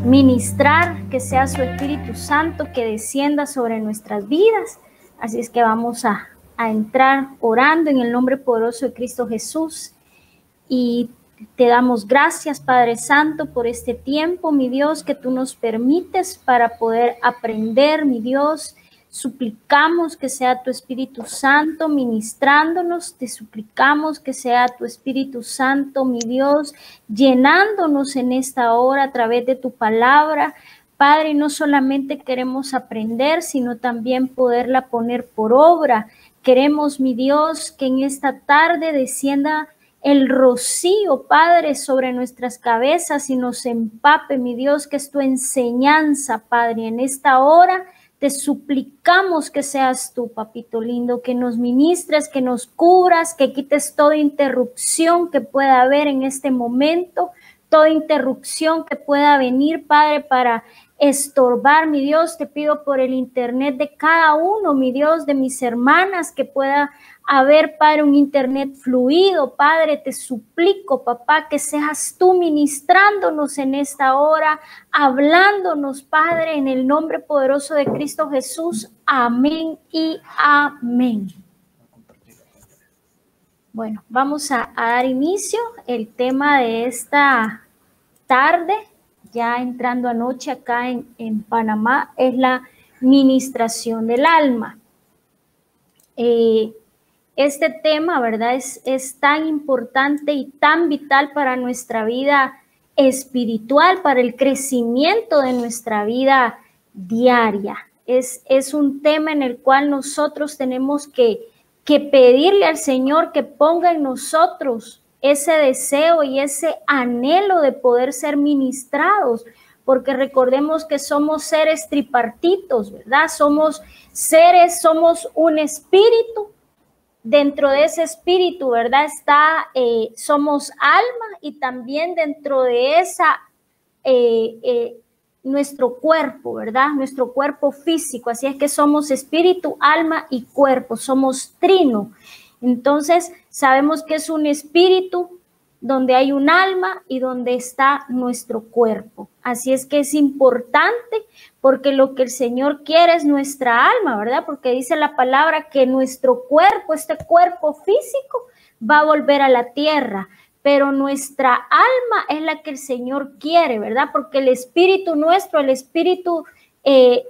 ministrar, que sea su Espíritu Santo que descienda sobre nuestras vidas. Así es que vamos a entrar orando en el nombre poderoso de Cristo Jesús. Y te damos gracias, Padre Santo, por este tiempo, mi Dios, que tú nos permites para poder aprender, mi Dios. Suplicamos que sea tu Espíritu Santo ministrándonos, te suplicamos que sea tu Espíritu Santo, mi Dios, llenándonos en esta hora a través de tu palabra. Padre, no solamente queremos aprender, sino también poderla poner por obra. Queremos, mi Dios, que en esta tarde descienda el rocío, Padre, sobre nuestras cabezas y nos empape, mi Dios, que es tu enseñanza, Padre. En esta hora te suplicamos que seas tú, papito lindo, que nos ministres, que nos cubras, que quites toda interrupción que pueda haber en este momento, toda interrupción que pueda venir, Padre, para estorbar, mi Dios. Te pido por el internet de cada uno, mi Dios, de mis hermanas, que pueda haber, Padre, un internet fluido. Padre, te suplico, papá, que seas tú ministrándonos en esta hora, hablándonos, Padre, en el nombre poderoso de Cristo Jesús. Amén y amén. Bueno, vamos a dar inicio. El tema de esta tarde, ya entrando anoche acá en Panamá, es la ministración del alma. Este tema, ¿verdad? Es tan importante y tan vital para nuestra vida espiritual, para el crecimiento de nuestra vida diaria. Es un tema en el cual nosotros tenemos que pedirle al Señor que ponga en nosotros ese deseo y ese anhelo de poder ser ministrados, porque recordemos que somos seres tripartitos, ¿verdad? Somos un espíritu. Dentro de ese espíritu, ¿verdad? Somos alma, y también dentro de esa, nuestro cuerpo, ¿verdad? Nuestro cuerpo físico. Así es que somos espíritu, alma y cuerpo. Somos trino. Entonces, sabemos que es un espíritu donde hay un alma y donde está nuestro cuerpo. Así es que es importante, porque lo que el Señor quiere es nuestra alma, ¿verdad? Porque dice la palabra que nuestro cuerpo, este cuerpo físico, va a volver a la tierra, pero nuestra alma es la que el Señor quiere, ¿verdad? Porque el espíritu nuestro, el espíritu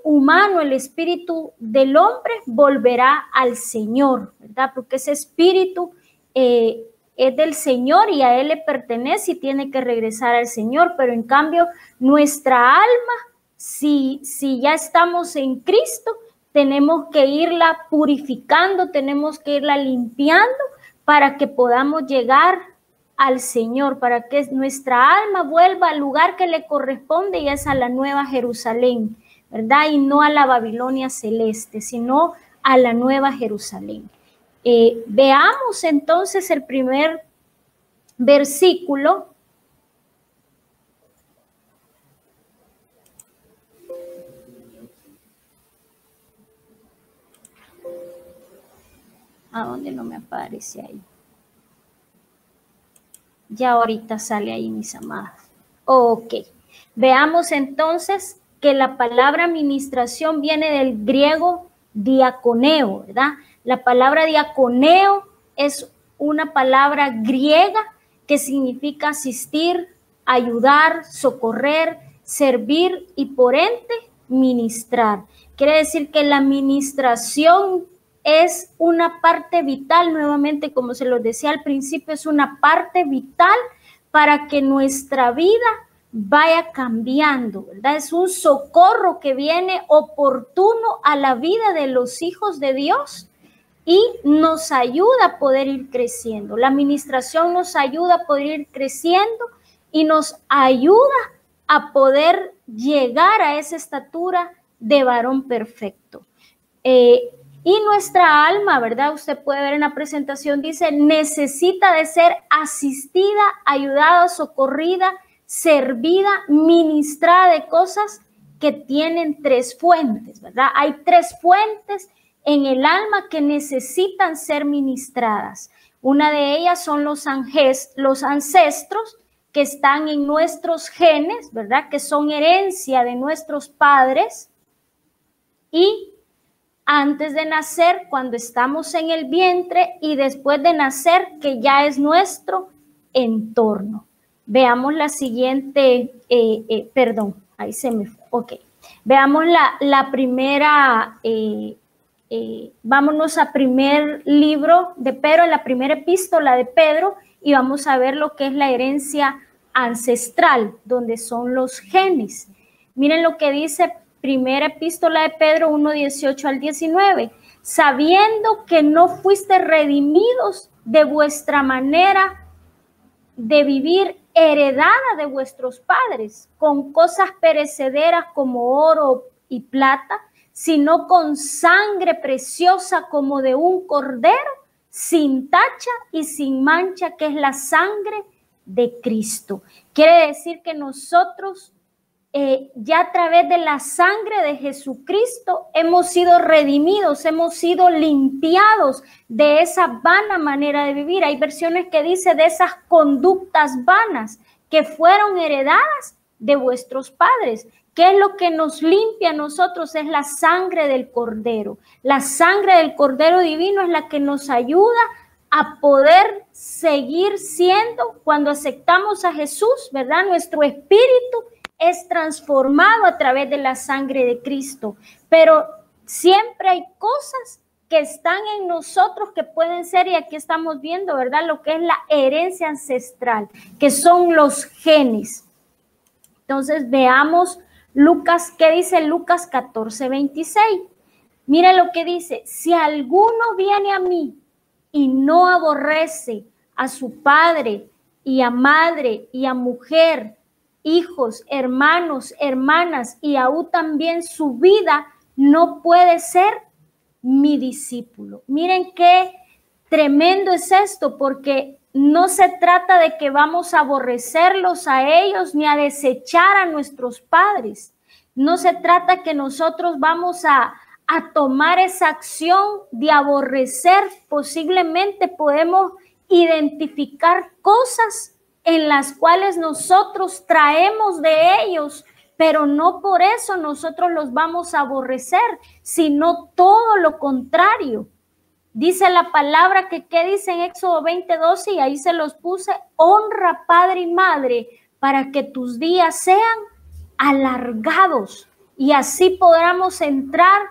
humano, el espíritu del hombre volverá al Señor, ¿verdad? Porque ese espíritu es del Señor y a Él le pertenece y tiene que regresar al Señor. Pero en cambio, nuestra alma, si ya estamos en Cristo, tenemos que irla purificando, tenemos que irla limpiando para que podamos llegar al Señor, para que nuestra alma vuelva al lugar que le corresponde, y es a la Nueva Jerusalén, ¿verdad? Y no a la Babilonia celeste, sino a la Nueva Jerusalén. Veamos entonces el primer versículo. ¿A dónde no me aparece ahí? Ya ahorita sale ahí, mis amadas. Ok. Veamos entonces que la palabra ministración viene del griego diaconeo, ¿verdad? La palabra diaconeo es una palabra griega que significa asistir, ayudar, socorrer, servir y por ende ministrar. Quiere decir que la ministración es una parte vital, nuevamente, como se los decía al principio, es una parte vital para que nuestra vida vaya cambiando, ¿verdad? Es un socorro que viene oportuno a la vida de los hijos de Dios y nos ayuda a poder ir creciendo. La administración nos ayuda a poder ir creciendo y nos ayuda a poder llegar a esa estatura de varón perfecto. Y nuestra alma, ¿verdad? Usted puede ver en la presentación, dice, necesita de ser asistida, ayudada, socorrida, servida, ministrada de cosas que tienen tres fuentes, ¿verdad? Hay tres fuentes en el alma que necesitan ser ministradas. Una de ellas son los ancestros, que están en nuestros genes, ¿verdad? Que son herencia de nuestros padres. Y antes de nacer, cuando estamos en el vientre, y después de nacer, que ya es nuestro entorno. Veamos la siguiente, ahí se me fue, ok. Veamos la primera, vámonos a primer libro de Pedro, la primera epístola de Pedro, y vamos a ver lo que es la herencia ancestral, donde son los genes. Miren lo que dice primera epístola de Pedro 1:18 al 19. Sabiendo que no fuiste redimidos de vuestra manera de vivir heredada de vuestros padres, con cosas perecederas como oro y plata, sino con sangre preciosa como de un cordero, sin tacha y sin mancha, que es la sangre de Cristo. Quiere decir que nosotros ya a través de la sangre de Jesucristo hemos sido redimidos, hemos sido limpiados de esa vana manera de vivir. Hay versiones que dice de esas conductas vanas que fueron heredadas de vuestros padres. ¿Qué es lo que nos limpia a nosotros? Es la sangre del Cordero. La sangre del Cordero Divino es la que nos ayuda a poder seguir siendo, cuando aceptamos a Jesús, ¿verdad? Nuestro espíritu es transformado a través de la sangre de Cristo, pero siempre hay cosas que están en nosotros que pueden ser, y aquí estamos viendo, ¿verdad? Lo que es la herencia ancestral, que son los genes. Entonces veamos Lucas, ¿qué dice Lucas 14:26? Mira lo que dice: si alguno viene a mí y no aborrece a su padre y a madre y a mujer, hijos, hermanos, hermanas, y aún también su vida, no puede ser mi discípulo. Miren qué tremendo es esto, porque no se trata de que vamos a aborrecerlos a ellos ni a desechar a nuestros padres. No se trata que nosotros vamos a tomar esa acción de aborrecer. Posiblemente podemos identificar cosas en las cuales nosotros traemos de ellos, pero no por eso nosotros los vamos a aborrecer, sino todo lo contrario. Dice la palabra que, ¿qué dice en Éxodo 20:12? Y ahí se los puse: honra padre y madre para que tus días sean alargados y así podamos entrar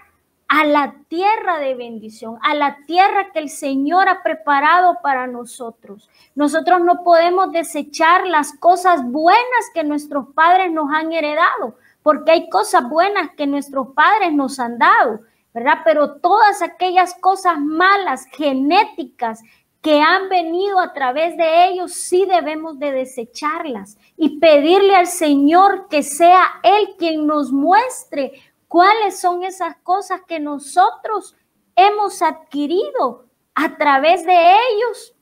a la tierra de bendición, a la tierra que el Señor ha preparado para nosotros. Nosotros no podemos desechar las cosas buenas que nuestros padres nos han heredado, porque hay cosas buenas que nuestros padres nos han dado, ¿verdad? Pero todas aquellas cosas malas, genéticas, que han venido a través de ellos, sí debemos de desecharlas y pedirle al Señor que sea Él quien nos muestre cuáles son esas cosas que nosotros hemos adquirido a través de ellos.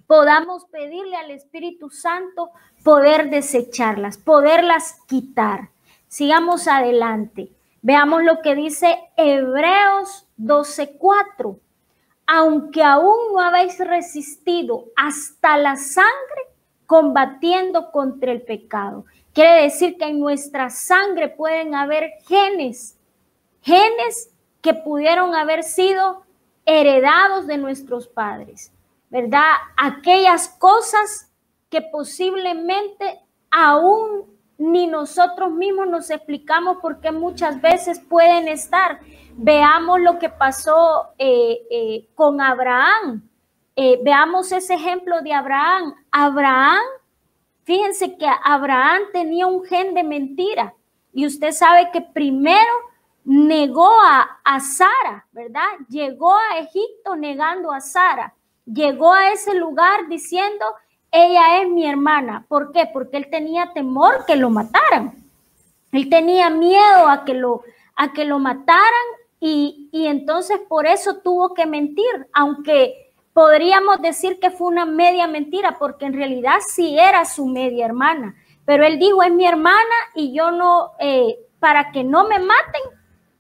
Podamos pedirle al Espíritu Santo poder desecharlas, poderlas quitar. Sigamos adelante. Veamos lo que dice Hebreos 12:4. Aunque aún no habéis resistido hasta la sangre, combatiendo contra el pecado. Quiere decir que en nuestra sangre pueden haber genes que pudieron haber sido heredados de nuestros padres, ¿verdad? Aquellas cosas que posiblemente aún ni nosotros mismos nos explicamos por qué muchas veces pueden estar. Veamos lo que pasó con Abraham. Veamos ese ejemplo de Abraham. Abraham, fíjense que Abraham tenía un gen de mentira. Y usted sabe que primero negó a Sara, ¿verdad? Llegó a Egipto negando a Sara. Llegó a ese lugar diciendo: ella es mi hermana. ¿Por qué? Porque él tenía temor que lo mataran. Él tenía miedo a que lo mataran y entonces por eso tuvo que mentir, aunque podríamos decir que fue una media mentira, porque en realidad sí era su media hermana. Pero él dijo: es mi hermana y yo no, para que no me maten,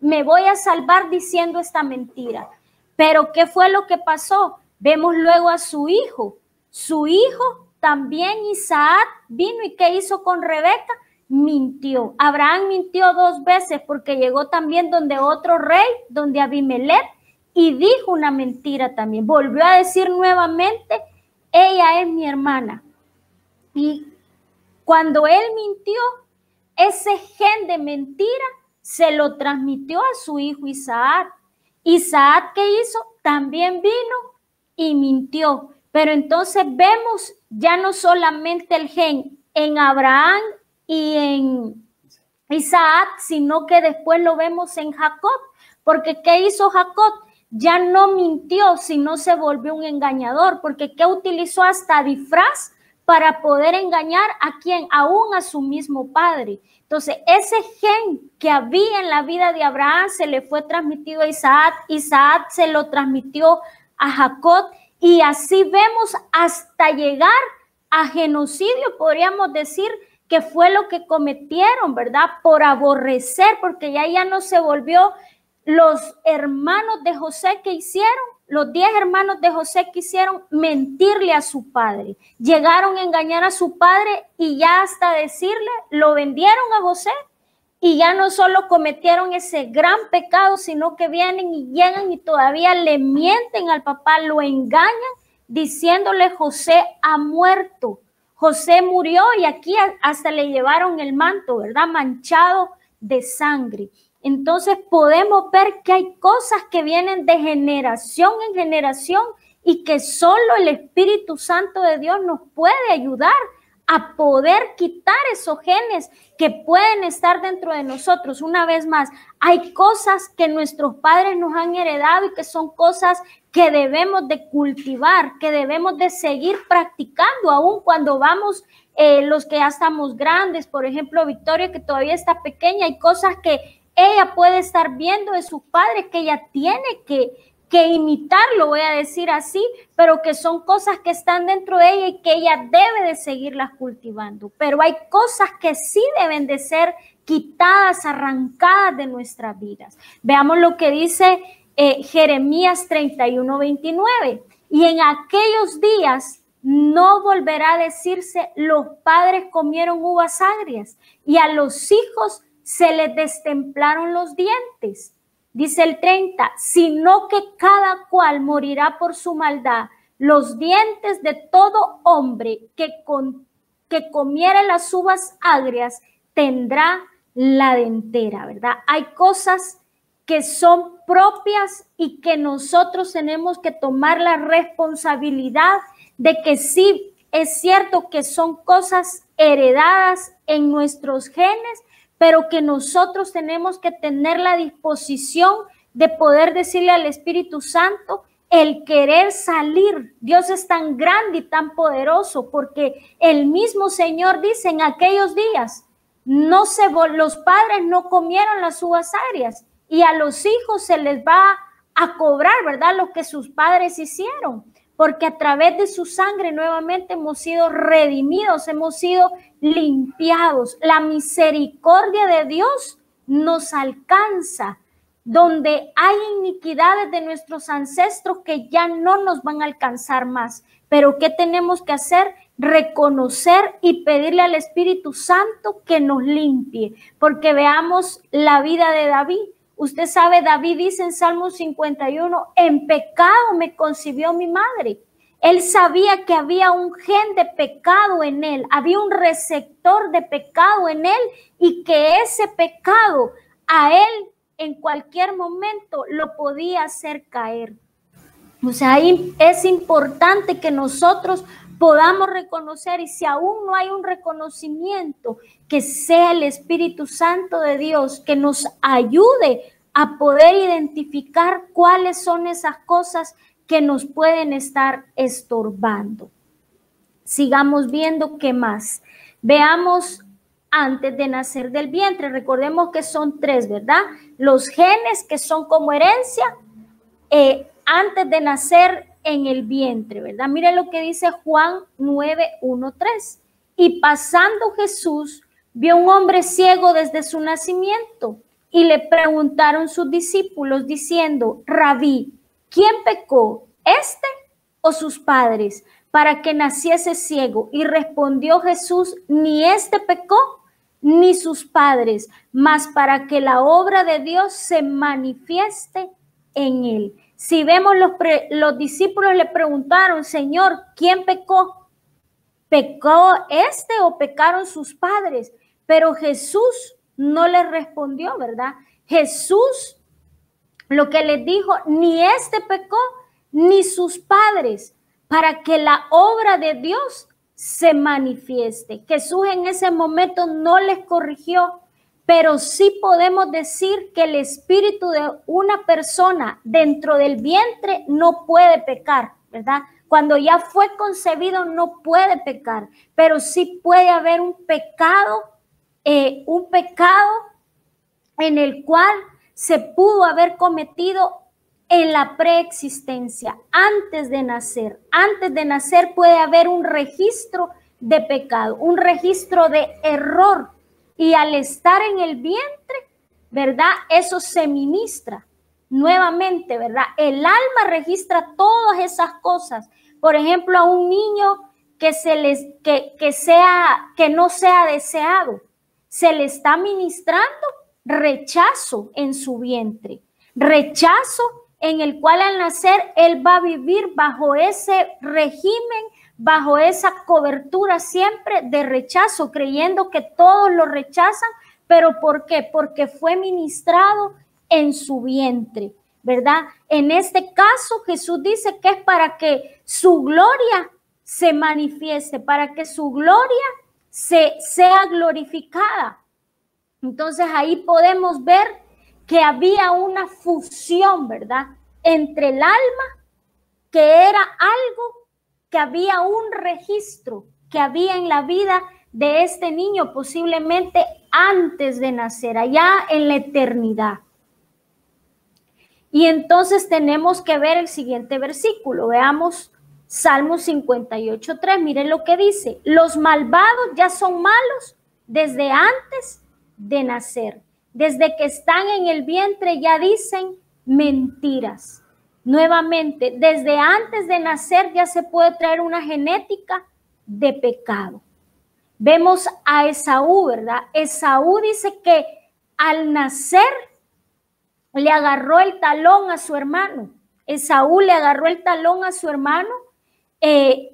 me voy a salvar diciendo esta mentira. Pero ¿qué fue lo que pasó? Vemos luego a su hijo. Su hijo también Isaac vino y ¿qué hizo con Rebeca? Mintió. Abraham mintió 2 veces porque llegó también donde otro rey, donde Abimelech, y dijo una mentira también. Volvió a decir nuevamente, ella es mi hermana. Y cuando él mintió, ese gen de mentira se lo transmitió a su hijo Isaac. Isaac, ¿qué hizo? También vino y mintió. Pero entonces vemos ya no solamente el gen en Abraham y en Isaac, sino que después lo vemos en Jacob. Porque ¿qué hizo Jacob? Ya no mintió, sino se volvió un engañador. Porque ¿qué utilizó? Hasta disfraz para poder engañar a quién, aún a su mismo padre. Entonces, ese gen que había en la vida de Abraham se le fue transmitido a Isaac, Isaac se lo transmitió a Jacob, y así vemos hasta llegar a genocidio, podríamos decir que fue lo que cometieron, ¿verdad? Por aborrecer, porque ya no se volvió los hermanos de José que hicieron. Los 10 hermanos de José quisieron mentirle a su padre. Llegaron a engañar a su padre y ya hasta decirle, lo vendieron a José. Y ya no solo cometieron ese gran pecado, sino que vienen y llegan y todavía le mienten al papá, lo engañan, diciéndole José ha muerto. José murió y aquí hasta le llevaron el manto, ¿verdad? Manchado de sangre. Entonces podemos ver que hay cosas que vienen de generación en generación y que solo el Espíritu Santo de Dios nos puede ayudar a poder quitar esos genes que pueden estar dentro de nosotros. Una vez más, hay cosas que nuestros padres nos han heredado y que son cosas que debemos de cultivar, que debemos de seguir practicando, aun cuando vamos, los que ya estamos grandes, por ejemplo, Victoria, que todavía está pequeña, hay cosas que ella puede estar viendo de sus padres que ella tiene que imitar, lo voy a decir así, pero que son cosas que están dentro de ella y que ella debe de seguirlas cultivando. Pero hay cosas que sí deben de ser quitadas, arrancadas de nuestras vidas. Veamos lo que dice Jeremías 31:29. Y en aquellos días no volverá a decirse los padres comieron uvas agrias y a los hijos se les destemplaron los dientes. Dice el 30, sino que cada cual morirá por su maldad. Los dientes de todo hombre que comiere las uvas agrias tendrá la dentera, ¿verdad? Hay cosas que son propias y que nosotros tenemos que tomar la responsabilidad de que sí es cierto que son cosas heredadas en nuestros genes, pero que nosotros tenemos que tener la disposición de poder decirle al Espíritu Santo el querer salir. Dios es tan grande y tan poderoso, porque el mismo Señor dice en aquellos días, los padres no comieron las uvas agrias y a los hijos se les va a cobrar, ¿verdad? Lo que sus padres hicieron. Porque a través de su sangre nuevamente hemos sido redimidos, hemos sido limpiados. La misericordia de Dios nos alcanza, donde hay iniquidades de nuestros ancestros que ya no nos van a alcanzar más. Pero ¿qué tenemos que hacer? Reconocer y pedirle al Espíritu Santo que nos limpie. Porque veamos la vida de David. Usted sabe, David dice en Salmo 51, en pecado me concibió mi madre. Él sabía que había un gen de pecado en él, había un receptor de pecado en él y que ese pecado a él en cualquier momento lo podía hacer caer. O sea, ahí es importante que nosotros podamos reconocer, y si aún no hay un reconocimiento, que sea el Espíritu Santo de Dios que nos ayude a poder identificar cuáles son esas cosas que nos pueden estar estorbando. Sigamos viendo qué más. Veamos antes de nacer del vientre. Recordemos que son 3, ¿verdad? Los genes que son como herencia antes de nacer en el vientre, ¿verdad? Mire lo que dice Juan 9:1-3. Y pasando Jesús, vio un hombre ciego desde su nacimiento y le preguntaron sus discípulos diciendo, Rabí, ¿quién pecó, este o sus padres, para que naciese ciego? Y respondió Jesús: ni éste pecó, ni sus padres, mas para que la obra de Dios se manifieste en él. Si vemos, los discípulos le preguntaron: Señor, ¿quién pecó? ¿Pecó este o pecaron sus padres? Pero Jesús no les respondió, ¿verdad? Jesús lo que les dijo: ni este pecó, ni sus padres, para que la obra de Dios se manifieste. Jesús en ese momento no les corrigió, pero sí podemos decir que el espíritu de una persona dentro del vientre no puede pecar, ¿verdad? Cuando ya fue concebido no puede pecar, pero sí puede haber un pecado en el cual se pudo haber cometido en la preexistencia, antes de nacer. Antes de nacer puede haber un registro de pecado, un registro de error. Y al estar en el vientre, ¿verdad? Eso se ministra nuevamente, ¿verdad? El alma registra todas esas cosas. Por ejemplo, a un niño que no sea deseado, se le está ministrando rechazo en su vientre, rechazo en el cual al nacer él va a vivir bajo ese régimen, bajo esa cobertura siempre de rechazo, creyendo que todos lo rechazan. ¿Pero por qué? Porque fue ministrado en su vientre, ¿verdad? En este caso Jesús dice que es para que su gloria se manifieste, para que su gloria sea glorificada. Entonces ahí podemos ver que había una fusión, ¿verdad? Entre el alma, que era algo, que había un registro que había en la vida de este niño, posiblemente antes de nacer, allá en la eternidad. Y entonces tenemos que ver el siguiente versículo. Veamos Salmo 58:3. Miren lo que dice: los malvados ya son malos desde antes de nacer. Desde que están en el vientre ya dicen mentiras. Nuevamente, desde antes de nacer ya se puede traer una genética de pecado. Vemos a Esaú, ¿verdad? Esaú dice que al nacer le agarró el talón a su hermano. Esaú le agarró el talón a su hermano y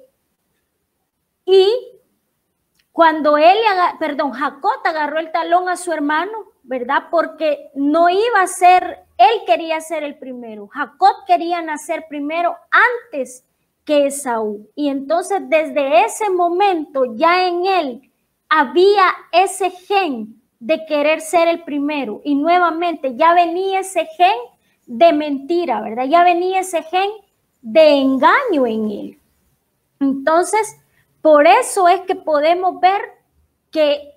cuando Jacob agarró el talón a su hermano, ¿verdad? Porque no iba a ser, él quería ser el primero. Jacob quería nacer primero antes que Esaú. Y entonces desde ese momento ya en él había ese gen de querer ser el primero. Y nuevamente ya venía ese gen de mentira, ¿verdad? Ya venía ese gen de engaño en él. Entonces, por eso es que podemos ver que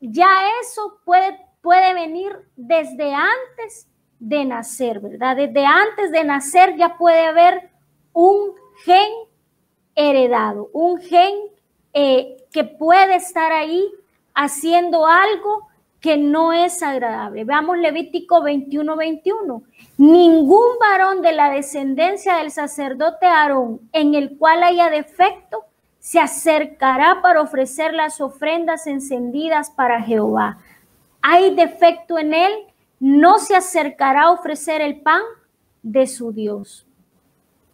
ya eso puede venir desde antes de nacer, ¿verdad? Desde antes de nacer ya puede haber un gen heredado, un gen que puede estar ahí haciendo algo que no es agradable. Veamos Levítico 21:21. Ningún varón de la descendencia del sacerdote Aarón en el cual haya defecto se acercará para ofrecer las ofrendas encendidas para Jehová. Hay defecto en él, no se acercará a ofrecer el pan de su Dios.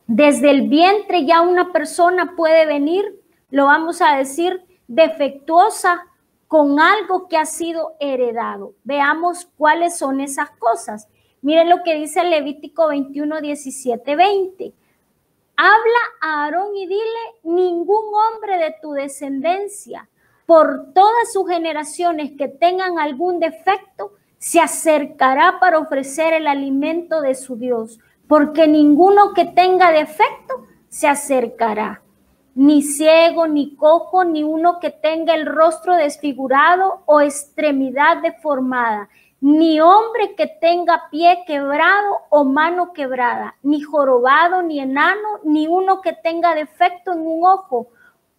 Desde el vientre ya una persona puede venir, lo vamos a decir, defectuosa con algo que ha sido heredado. Veamos cuáles son esas cosas. Miren lo que dice Levítico 21:17-20. Habla a Aarón y dile: ningún hombre de tu descendencia, por todas sus generaciones que tengan algún defecto, se acercará para ofrecer el alimento de su Dios, porque ninguno que tenga defecto se acercará. Ni ciego, ni cojo, ni uno que tenga el rostro desfigurado o extremidad deformada, ni hombre que tenga pie quebrado o mano quebrada, ni jorobado, ni enano, ni uno que tenga defecto en un ojo,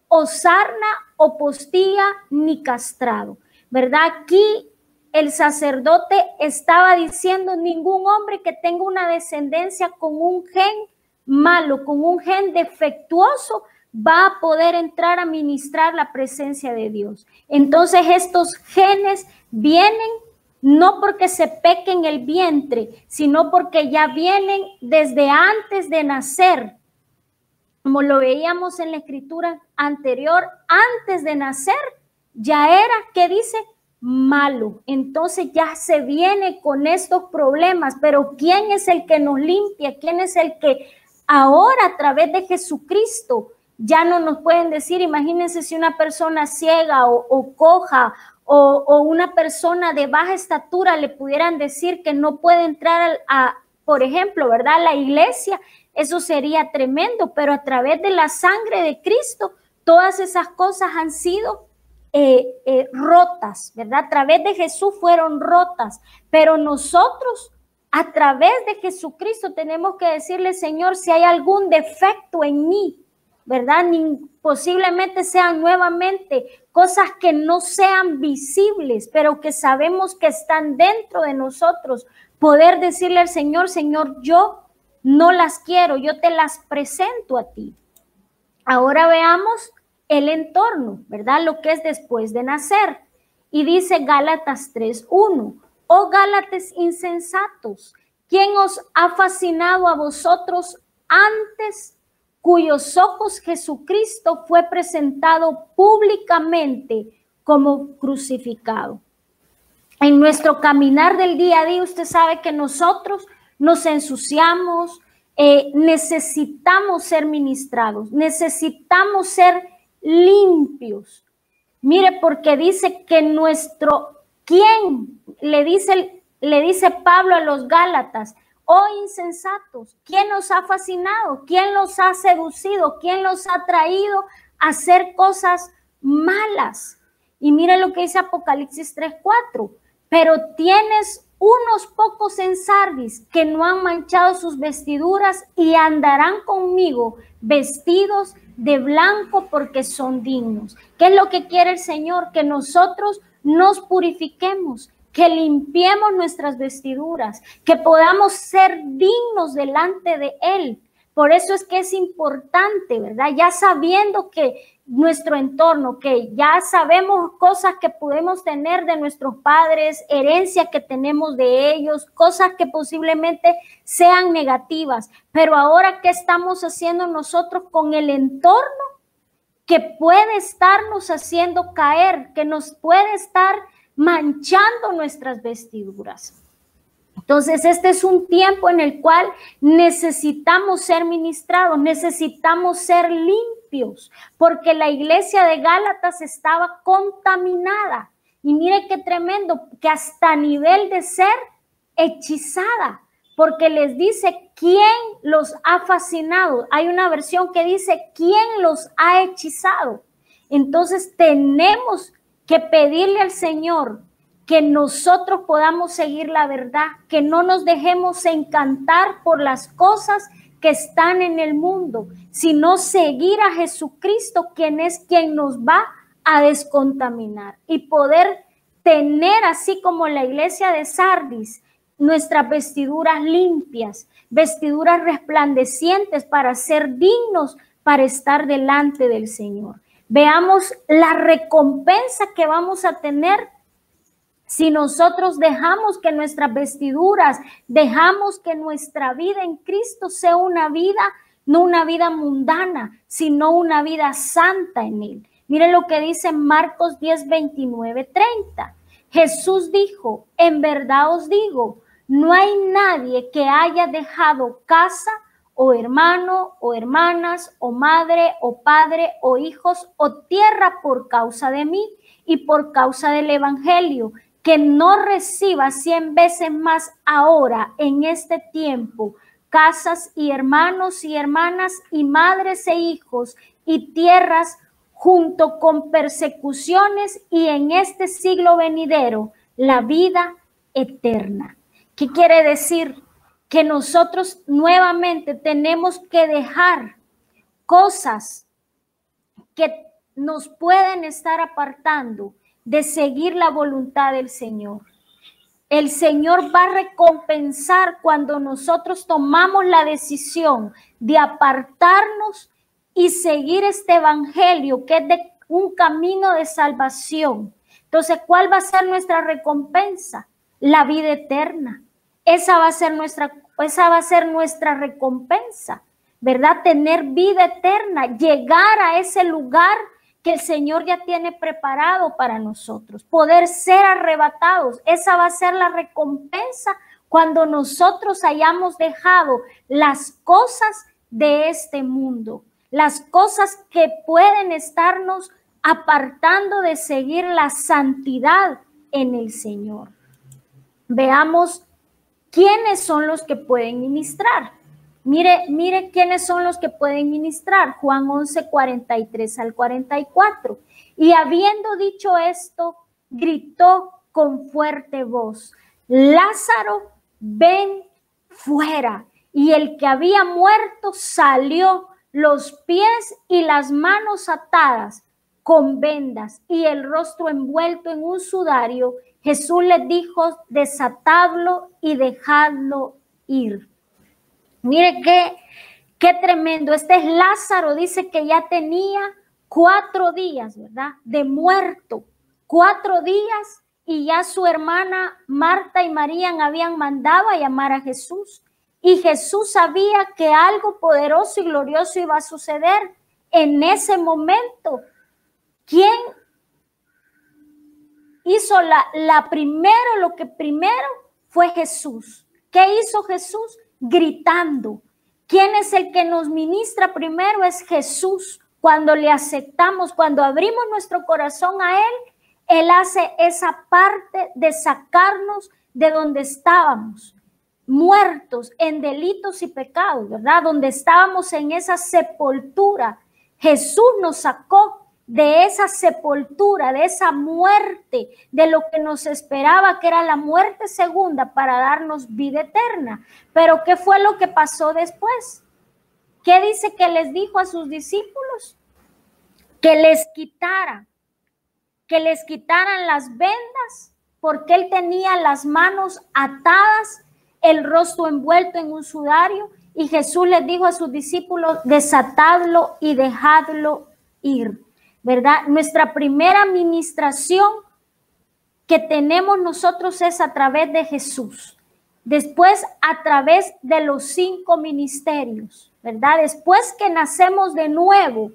o sarna, o postilla, ni castrado. ¿Verdad? Aquí el sacerdote estaba diciendo: ningún hombre que tenga una descendencia con un gen malo, con un gen defectuoso, va a poder entrar a ministrar la presencia de Dios. Entonces estos genes vienen no porque se peque en el vientre, sino porque ya vienen desde antes de nacer. Como lo veíamos en la escritura anterior, antes de nacer ya era, ¿qué dice? Malo. Entonces ya se viene con estos problemas, pero ¿quién es el que nos limpia? ¿Quién es el que ahora a través de Jesucristo ya no nos pueden decir? Imagínense si una persona ciega o coja o una persona de baja estatura le pudieran decir que no puede entrar por ejemplo, ¿verdad?, la iglesia. Eso sería tremendo, pero a través de la sangre de Cristo, todas esas cosas han sido rotas, ¿verdad? A través de Jesús fueron rotas, pero nosotros a través de Jesucristo tenemos que decirle, Señor, si hay algún defecto en mí, ¿verdad? Posiblemente sean nuevamente cosas que no sean visibles, pero que sabemos que están dentro de nosotros. Poder decirle al Señor, Señor, yo no las quiero, yo te las presento a ti. Ahora veamos el entorno, ¿verdad? Lo que es después de nacer. Y dice Gálatas 3:1, oh Gálatas insensatos, ¿quién os ha fascinado a vosotros antes, cuyos ojos Jesucristo fue presentado públicamente como crucificado? En nuestro caminar del día a día, usted sabe que nosotros nos ensuciamos, necesitamos ser ministrados, necesitamos ser limpios. Mire, porque dice que ¿quién? Le dice Pablo a los Gálatas, oh insensatos, ¿quién los ha fascinado? ¿Quién los ha seducido? ¿Quién los ha traído a hacer cosas malas? Y mire lo que dice Apocalipsis 3:4. Pero tienes unos pocos en Sardis que no han manchado sus vestiduras y andarán conmigo vestidos de blanco porque son dignos. ¿Qué es lo que quiere el Señor? Que nosotros nos purifiquemos, que limpiemos nuestras vestiduras, que podamos ser dignos delante de Él. Por eso es que es importante, ¿verdad? Ya sabiendo que nuestro entorno, que ya sabemos cosas que podemos tener de nuestros padres, herencia que tenemos de ellos, cosas que posiblemente sean negativas, pero ahora, ¿qué estamos haciendo nosotros con el entorno que puede estarnos haciendo caer, que nos puede estar manchando nuestras vestiduras? Entonces, este es un tiempo en el cual necesitamos ser ministrados, necesitamos ser limpios, porque la iglesia de Gálatas estaba contaminada. Y mire qué tremendo, que hasta a nivel de ser hechizada, porque les dice, ¿quién los ha fascinado? Hay una versión que dice, ¿quién los ha hechizado? Entonces, tenemos que pedirle al Señor que nosotros podamos seguir la verdad, que no nos dejemos encantar por las cosas que están en el mundo, sino seguir a Jesucristo, quien es quien nos va a descontaminar y poder tener, así como la iglesia de Sardis, nuestras vestiduras limpias, vestiduras resplandecientes para ser dignos, para estar delante del Señor. Veamos la recompensa que vamos a tener si nosotros dejamos que nuestras vestiduras, dejamos que nuestra vida en Cristo sea una vida, no una vida mundana, sino una vida santa en Él. Mire lo que dice Marcos 10:29-30. Jesús dijo, en verdad os digo, no hay nadie que haya dejado casa o hermano o hermanas o madre o padre o hijos o tierra por causa de mí y por causa del evangelio, que no reciba 100 veces más ahora en este tiempo, casas y hermanos y hermanas y madres e hijos y tierras junto con persecuciones y en este siglo venidero la vida eterna. ¿Qué quiere decir? Que nosotros nuevamente tenemos que dejar cosas que nos pueden estar apartando de seguir la voluntad del Señor. El Señor va a recompensar cuando nosotros tomamos la decisión de apartarnos y seguir este evangelio que es de un camino de salvación. Entonces, ¿cuál va a ser nuestra recompensa? La vida eterna. Esa va a ser nuestra recompensa, ¿verdad? Tener vida eterna, llegar a ese lugar que el Señor ya tiene preparado para nosotros, poder ser arrebatados. Esa va a ser la recompensa cuando nosotros hayamos dejado las cosas de este mundo, las cosas que pueden estarnos apartando de seguir la santidad en el Señor. Veamos quiénes son los que pueden ministrar. Mire quiénes son los que pueden ministrar. Juan 11, 43 al 44. Y habiendo dicho esto, gritó con fuerte voz: Lázaro, ven fuera. Y el que había muerto salió, los pies y las manos atadas con vendas y el rostro envuelto en un sudario. Jesús les dijo: desatadlo y dejadlo ir. Mire qué tremendo. Este es Lázaro, dice que ya tenía 4 días, ¿verdad? De muerto. 4 días, y ya su hermana Marta y María habían mandado a llamar a Jesús. Y Jesús sabía que algo poderoso y glorioso iba a suceder en ese momento. ¿Quién hizo lo que primero fue Jesús? ¿Qué hizo Jesús? Gritando. ¿Quién es el que nos ministra primero? Es Jesús. Cuando le aceptamos, cuando abrimos nuestro corazón a Él, Él hace esa parte de sacarnos de donde estábamos, muertos en delitos y pecados, ¿verdad? Donde estábamos en esa sepultura. Jesús nos sacó de esa sepultura, de esa muerte, de lo que nos esperaba, que era la muerte segunda, para darnos vida eterna. Pero ¿qué fue lo que pasó después? ¿Qué dice que les dijo a sus discípulos? Que les quitaran las vendas, porque él tenía las manos atadas, el rostro envuelto en un sudario, y Jesús les dijo a sus discípulos: desatadlo y dejadlo ir. ¿Verdad? Nuestra primera administración que tenemos nosotros es a través de Jesús. Después, a través de los 5 ministerios, ¿verdad? Después que nacemos de nuevo,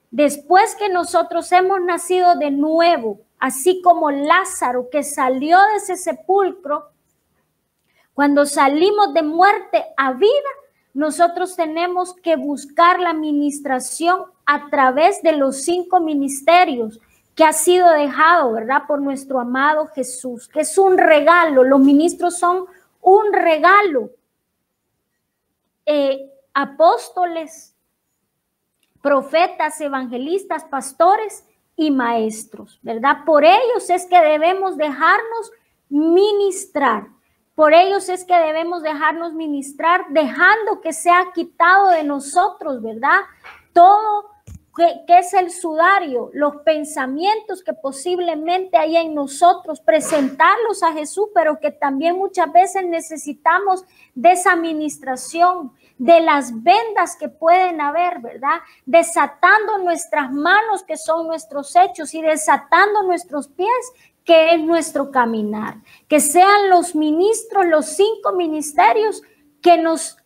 después que nosotros hemos nacido de nuevo, así como Lázaro, que salió de ese sepulcro, cuando salimos de muerte a vida, nosotros tenemos que buscar la administración a través de los 5 ministerios que ha sido dejado, ¿verdad? Por nuestro amado Jesús, que es un regalo. Los ministros son un regalo. Apóstoles, profetas, evangelistas, pastores y maestros, ¿verdad? Por ellos es que debemos dejarnos ministrar. Por ellos es que debemos dejarnos ministrar, dejando que sea quitado de nosotros, ¿verdad? Todo que es el sudario, los pensamientos que posiblemente hay en nosotros, presentarlos a Jesús, pero que también muchas veces necesitamos de esa administración, de las vendas que pueden haber, ¿verdad? Desatando nuestras manos, que son nuestros hechos, y desatando nuestros pies, que es nuestro caminar. Que sean los ministros, los 5 ministerios que nos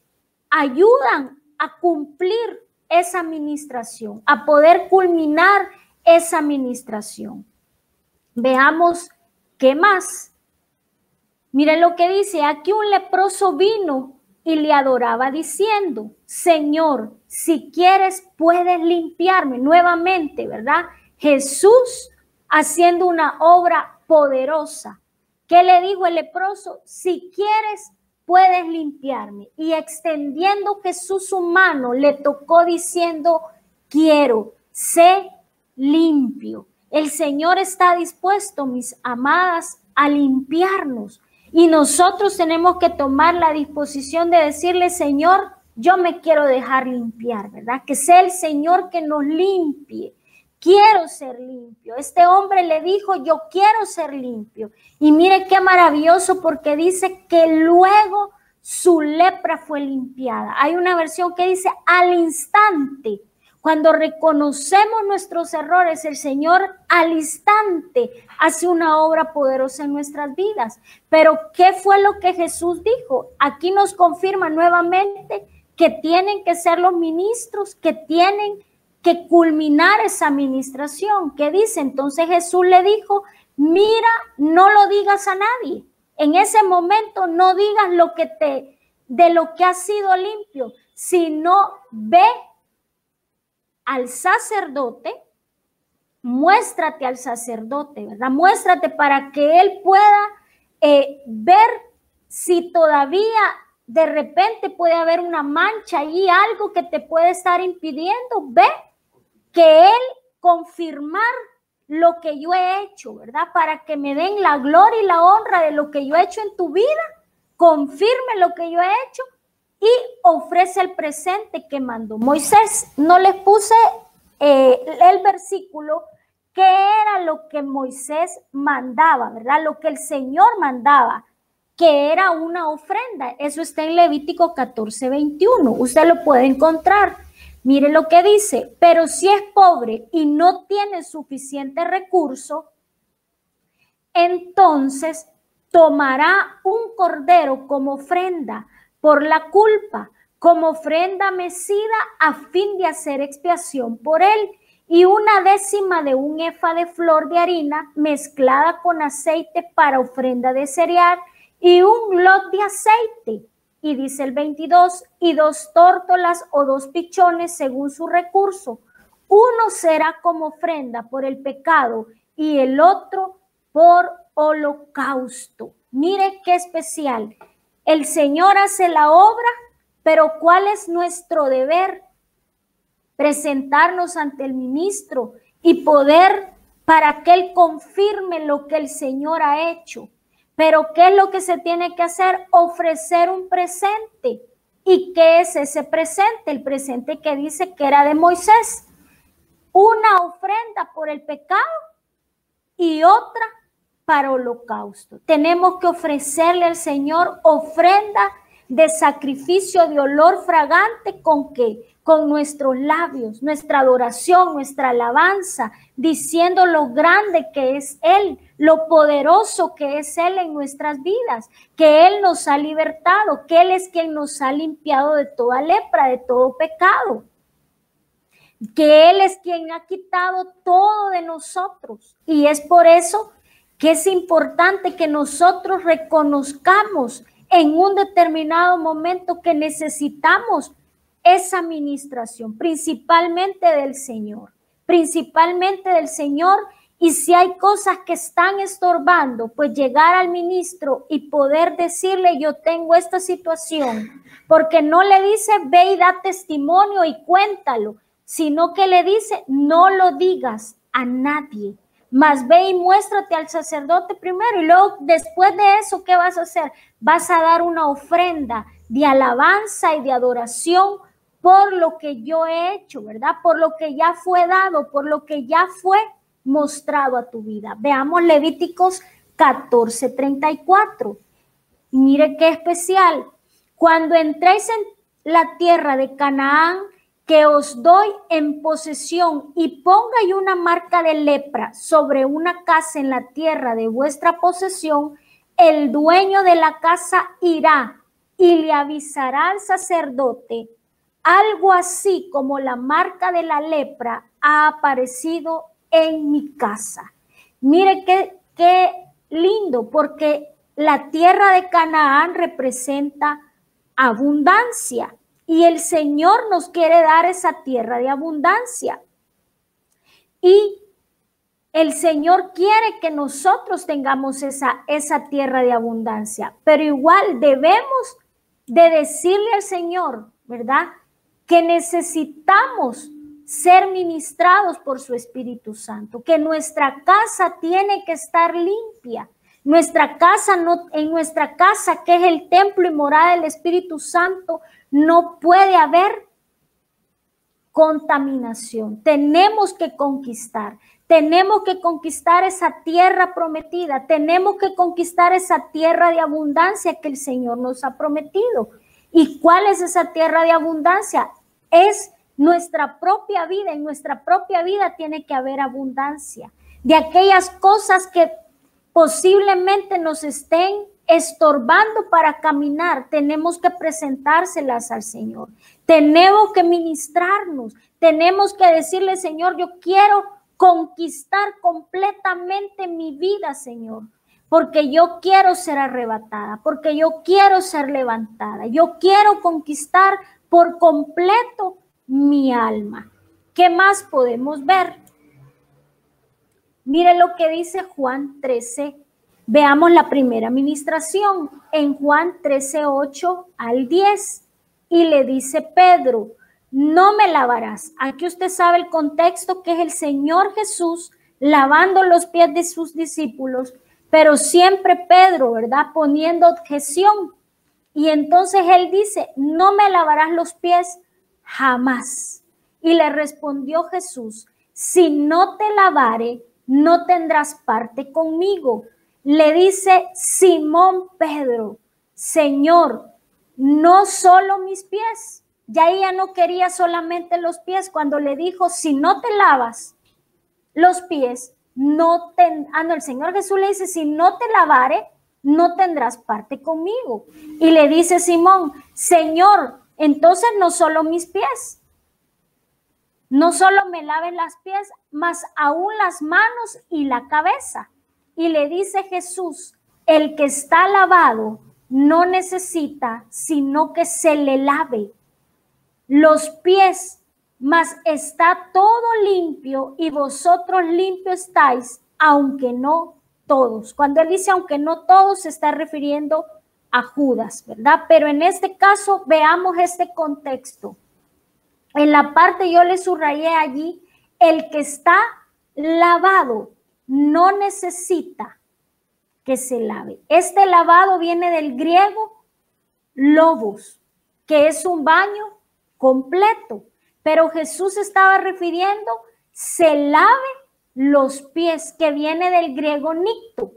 ayudan a cumplir esa administración, a poder culminar esa administración. Veamos qué más. Miren lo que dice: aquí un leproso vino y le adoraba diciendo: Señor, si quieres puedes limpiarme. Nuevamente, ¿verdad? Jesús haciendo una obra poderosa. ¿Qué le dijo el leproso? Si quieres, puedes limpiarme. Y extendiendo Jesús su mano, le tocó diciendo: quiero, sé limpio. El Señor está dispuesto, mis amadas, a limpiarnos. Y nosotros tenemos que tomar la disposición de decirle: Señor, yo me quiero dejar limpiar, ¿verdad? Que sea el Señor que nos limpie. Quiero ser limpio. Este hombre le dijo: yo quiero ser limpio. Y mire qué maravilloso, porque dice que luego su lepra fue limpiada. Hay una versión que dice: al instante Cuando reconocemos nuestros errores, el Señor al instante hace una obra poderosa en nuestras vidas. Pero ¿qué fue lo que Jesús dijo? Aquí nos confirma nuevamente que tienen que ser los ministros, que tienen que culminar esa administración. ¿Qué dice? Entonces Jesús le dijo, mira, no lo digas a nadie. En ese momento no digas de lo que has sido limpio, sino ve al sacerdote, muéstrate al sacerdote, ¿verdad? Muéstrate para que él pueda ver si todavía de repente puede haber una mancha y algo que te puede estar impidiendo. Ve que él confirmar lo que yo he hecho, ¿verdad? Para que me den la gloria y la honra de lo que yo he hecho en tu vida, confirme lo que yo he hecho y ofrece el presente que mandó Moisés. No les puse el versículo que era lo que Moisés mandaba, ¿verdad? Lo que el Señor mandaba, que era una ofrenda. Eso está en Levítico 14:21. Usted lo puede encontrar. Mire lo que dice, pero si es pobre y no tiene suficiente recurso, entonces tomará un cordero como ofrenda por la culpa, como ofrenda mecida a fin de hacer expiación por él, y 1/10 de un efa de flor de harina mezclada con aceite para ofrenda de cereal y un lot de aceite. Y dice el 22, y 2 tórtolas o 2 pichones según su recurso. Uno será como ofrenda por el pecado y el otro por holocausto. Mire qué especial. El Señor hace la obra, pero ¿cuál es nuestro deber? Presentarnos ante el ministro y poder para que él confirme lo que el Señor ha hecho. Pero ¿qué es lo que se tiene que hacer? Ofrecer un presente. ¿Y qué es ese presente? El presente que dice que era de Moisés. Una ofrenda por el pecado y otra para holocausto. Tenemos que ofrecerle al Señor ofrenda de sacrificio de olor fragante. ¿Con qué? Con nuestros labios, nuestra adoración, nuestra alabanza, diciendo lo grande que es Él, lo poderoso que es Él en nuestras vidas, que Él nos ha libertado, que Él es quien nos ha limpiado de toda lepra, de todo pecado, que Él es quien ha quitado todo de nosotros. Y es por eso que es importante que nosotros reconozcamos en un determinado momento que necesitamos esa administración, principalmente del Señor, y si hay cosas que están estorbando, pues llegar al ministro y poder decirle, yo tengo esta situación, porque no le dice, ve y da testimonio y cuéntalo, sino que le dice, no lo digas a nadie, mas ve y muéstrate al sacerdote primero, y luego después de eso, ¿qué vas a hacer? Vas a dar una ofrenda de alabanza y de adoración por lo que yo he hecho, ¿verdad? Por lo que ya fue dado, por lo que ya fue mostrado a tu vida. Veamos Levíticos 14:34. Mire qué especial. Cuando entréis en la tierra de Canaán, que os doy en posesión, y ponga una marca de lepra sobre una casa en la tierra de vuestra posesión, el dueño de la casa irá y le avisará al sacerdote, algo así como la marca de la lepra ha aparecido en mi casa. Mire qué lindo, porque la tierra de Canaán representa abundancia y el Señor nos quiere dar esa tierra de abundancia. Y el Señor quiere que nosotros tengamos esa tierra de abundancia, pero igual debemos de decirle al Señor, ¿verdad?, que necesitamos ser ministrados por su Espíritu Santo, que nuestra casa tiene que estar limpia. Nuestra casa, en nuestra casa, que es el templo y morada del Espíritu Santo, no puede haber contaminación. Tenemos que conquistar esa tierra prometida, tenemos que conquistar esa tierra de abundancia que el Señor nos ha prometido. ¿Y cuál es esa tierra de abundancia? Es nuestra propia vida. En nuestra propia vida tiene que haber abundancia de aquellas cosas que posiblemente nos estén estorbando para caminar. Tenemos que presentárselas al Señor. Tenemos que ministrarnos. Tenemos que decirle, Señor, yo quiero conquistar completamente mi vida, Señor, porque yo quiero ser arrebatada, porque yo quiero ser levantada. Yo quiero conquistar por completo mi alma. ¿Qué más podemos ver? Mire lo que dice Juan 13. Veamos la primera ministración en Juan 13, 8 al 10. Y le dice Pedro, no me lavarás. Aquí usted sabe el contexto, que es el Señor Jesús lavando los pies de sus discípulos, pero siempre Pedro, ¿verdad?, poniendo objeción. Y entonces él dice, no me lavarás los pies jamás. Y le respondió Jesús, si no te lavare, no tendrás parte conmigo. Le dice Simón Pedro, Señor, no solo mis pies. Ya ella no quería solamente los pies. Cuando le dijo, si no te lavas los pies, el Señor Jesús le dice, si no te lavare, no tendrás parte conmigo. Y le dice Simón, Señor, entonces no solo mis pies, no solo me laves las pies, mas aún las manos y la cabeza. Y le dice Jesús, el que está lavado no necesita sino que se le lave los pies, mas está todo limpio y vosotros limpios estáis, aunque no todos. Cuando él dice aunque no todos, se está refiriendo a Judas, ¿verdad? Pero en este caso veamos este contexto. En la parte yo le subrayé allí, el que está lavado no necesita que se lave. Este lavado viene del griego lobos, que es un baño completo, pero Jesús estaba refiriendo, se lave los pies, que viene del griego nicto,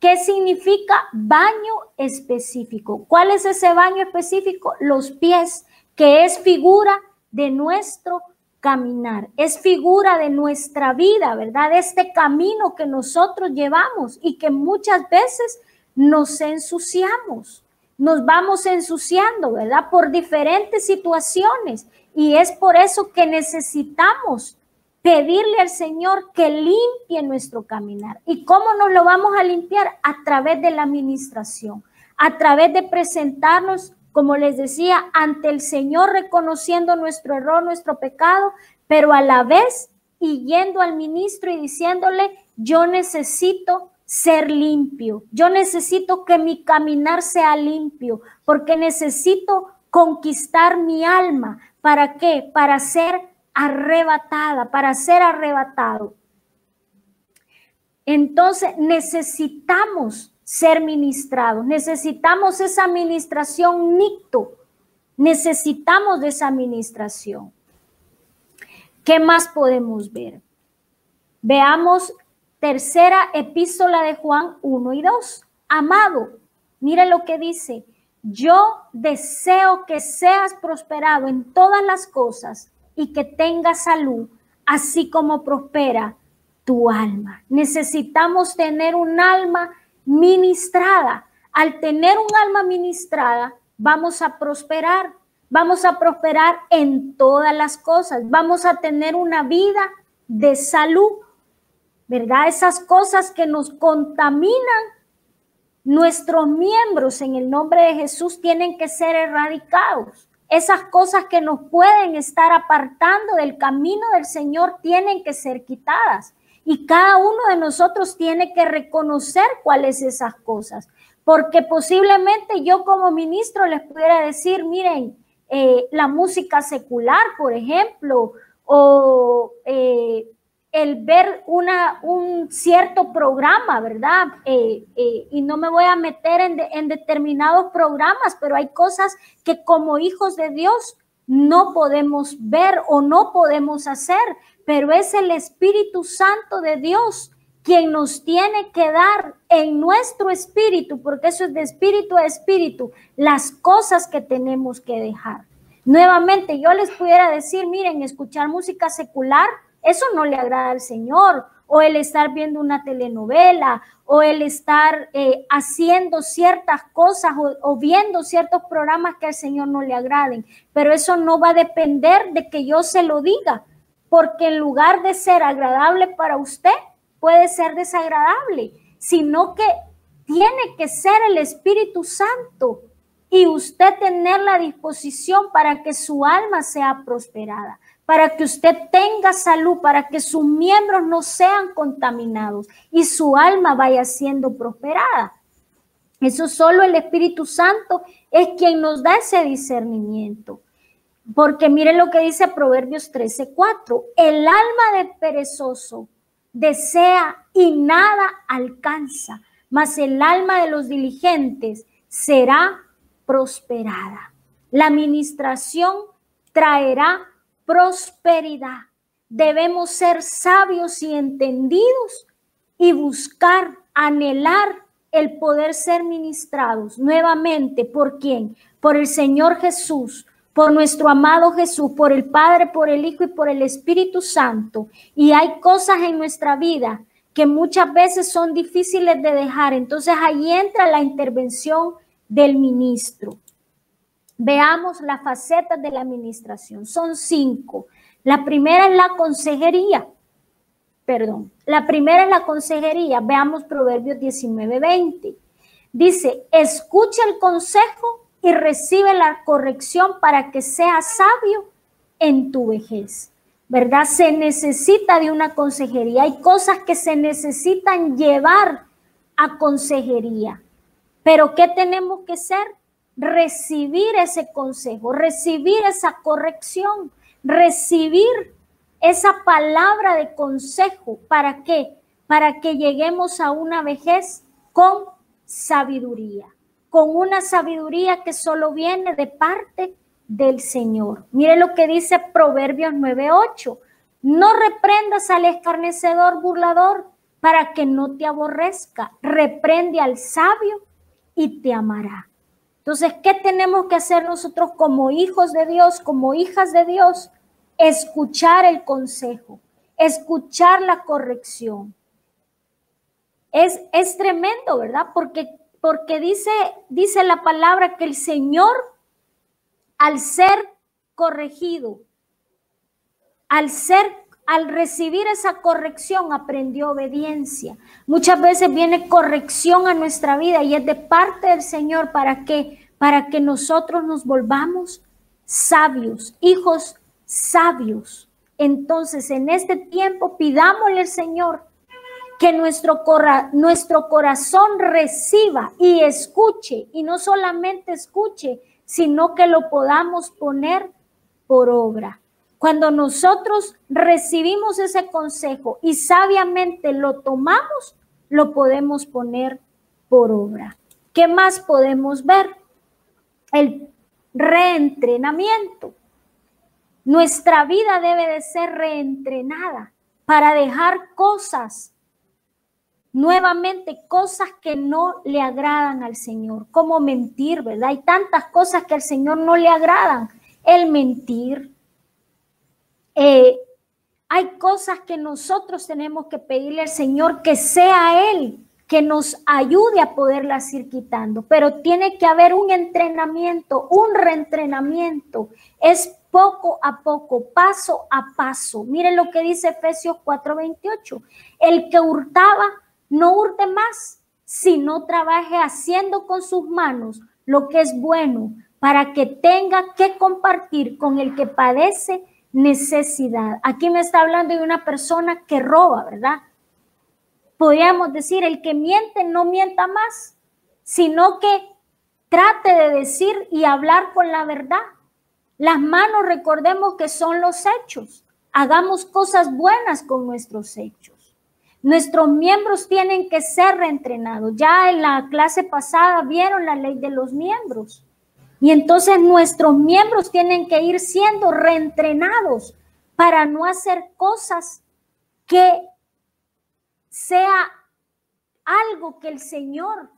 que significa baño específico. ¿Cuál es ese baño específico? Los pies, que es figura de nuestro caminar, es figura de nuestra vida, ¿verdad? De este camino que nosotros llevamos y que muchas veces nos ensuciamos. Nos vamos ensuciando, ¿verdad? Por diferentes situaciones. Y es por eso que necesitamos pedirle al Señor que limpie nuestro caminar. ¿Y cómo nos lo vamos a limpiar? A través de la administración, a través de presentarnos, como les decía, ante el Señor, reconociendo nuestro error, nuestro pecado, pero a la vez y yendo al ministro y diciéndole, yo necesito ser limpio. Yo necesito que mi caminar sea limpio, porque necesito conquistar mi alma. ¿Para qué? Para ser arrebatada, para ser arrebatado. Entonces necesitamos ser ministrados, necesitamos esa administración nicto, necesitamos de esa administración. ¿Qué más podemos ver? Veamos tercera epístola de Juan 1 y 2. Amado, mire lo que dice, yo deseo que seas prosperado en todas las cosas y que tengas salud, así como prospera tu alma. Necesitamos tener un alma ministrada. Al tener un alma ministrada, vamos a prosperar en todas las cosas, vamos a tener una vida de salud, ¿verdad? Esas cosas que nos contaminan nuestros miembros en el nombre de Jesús tienen que ser erradicados. Esas cosas que nos pueden estar apartando del camino del Señor tienen que ser quitadas. Y cada uno de nosotros tiene que reconocer cuáles son esas cosas. Porque posiblemente yo como ministro les pudiera decir, miren, la música secular, por ejemplo, o el ver un cierto programa, ¿verdad? Y no me voy a meter en determinados programas, pero hay cosas que como hijos de Dios no podemos ver o no podemos hacer, pero es el Espíritu Santo de Dios quien nos tiene que dar en nuestro espíritu, porque eso es de espíritu a espíritu, las cosas que tenemos que dejar. Nuevamente, yo les pudiera decir, miren, escuchar música secular, eso no le agrada al Señor, o el estar viendo una telenovela, o el estar haciendo ciertas cosas o viendo ciertos programas que al Señor no le agraden. Pero eso no va a depender de que yo se lo diga, porque en lugar de ser agradable para usted, puede ser desagradable, sino que tiene que ser el Espíritu Santo y usted tener la disposición para que su alma sea prosperada, para que usted tenga salud, para que sus miembros no sean contaminados y su alma vaya siendo prosperada. Eso solo el Espíritu Santo es quien nos da ese discernimiento. Porque miren lo que dice Proverbios 13:4. El alma del perezoso desea y nada alcanza, mas el alma de los diligentes será prosperada. La administración traerá prosperidad. Debemos ser sabios y entendidos y buscar, anhelar el poder ser ministrados nuevamente. ¿Por quién? Por el Señor Jesús, por nuestro amado Jesús, por el Padre, por el Hijo y por el Espíritu Santo. Y hay cosas en nuestra vida que muchas veces son difíciles de dejar. Entonces ahí entra la intervención del ministro. Veamos las facetas de la administración. Son 5. La primera es la consejería. La primera es la consejería. Veamos Proverbios 19:20. Dice, escucha el consejo y recibe la corrección para que seas sabio en tu vejez. ¿Verdad? Se necesita de una consejería. Hay cosas que se necesitan llevar a consejería. Pero ¿qué tenemos que hacer? Recibir ese consejo, recibir esa corrección, recibir esa palabra de consejo. ¿Para qué? Para que lleguemos a una vejez con sabiduría, con una sabiduría que solo viene de parte del Señor. Mire lo que dice Proverbios 9:8. No reprendas al escarnecedor burlador para que no te aborrezca. Reprende al sabio y te amará. Entonces, ¿qué tenemos que hacer nosotros como hijos de Dios, como hijas de Dios? Escuchar el consejo, escuchar la corrección. Es tremendo, ¿verdad? Porque dice la palabra que el Señor, al ser corregido, al recibir esa corrección, aprendió obediencia. Muchas veces viene corrección a nuestra vida y es de parte del Señor. ¿Para qué? Para que nosotros nos volvamos sabios, hijos sabios. Entonces, en este tiempo, pidámosle al Señor que nuestro corazón reciba y escuche, y no solamente escuche, sino que lo podamos poner por obra. Cuando nosotros recibimos ese consejo y sabiamente lo tomamos, lo podemos poner por obra. ¿Qué más podemos ver? El reentrenamiento. Nuestra vida debe de ser reentrenada para dejar cosas, nuevamente cosas que no le agradan al Señor, como mentir, ¿verdad? Hay tantas cosas que al Señor no le agradan. El mentir. Hay cosas que nosotros tenemos que pedirle al Señor que sea Él que nos ayude a poderlas ir quitando, pero tiene que haber un entrenamiento, un reentrenamiento. Es poco a poco, paso a paso. Miren lo que dice Efesios 4:28. El que hurtaba, no hurte más, sino trabaje haciendo con sus manos lo que es bueno, para que tenga que compartir con el que padece necesidad. Aquí me está hablando de una persona que roba, ¿verdad? Podríamos decir, el que miente no mienta más, sino que trate de decir y hablar con la verdad. Las manos, recordemos que son los hechos. Hagamos cosas buenas con nuestros hechos. Nuestros miembros tienen que ser reentrenados. Ya en la clase pasada vieron la ley de los miembros. Y entonces nuestros miembros tienen que ir siendo reentrenados para no hacer cosas que sea algo que el Señor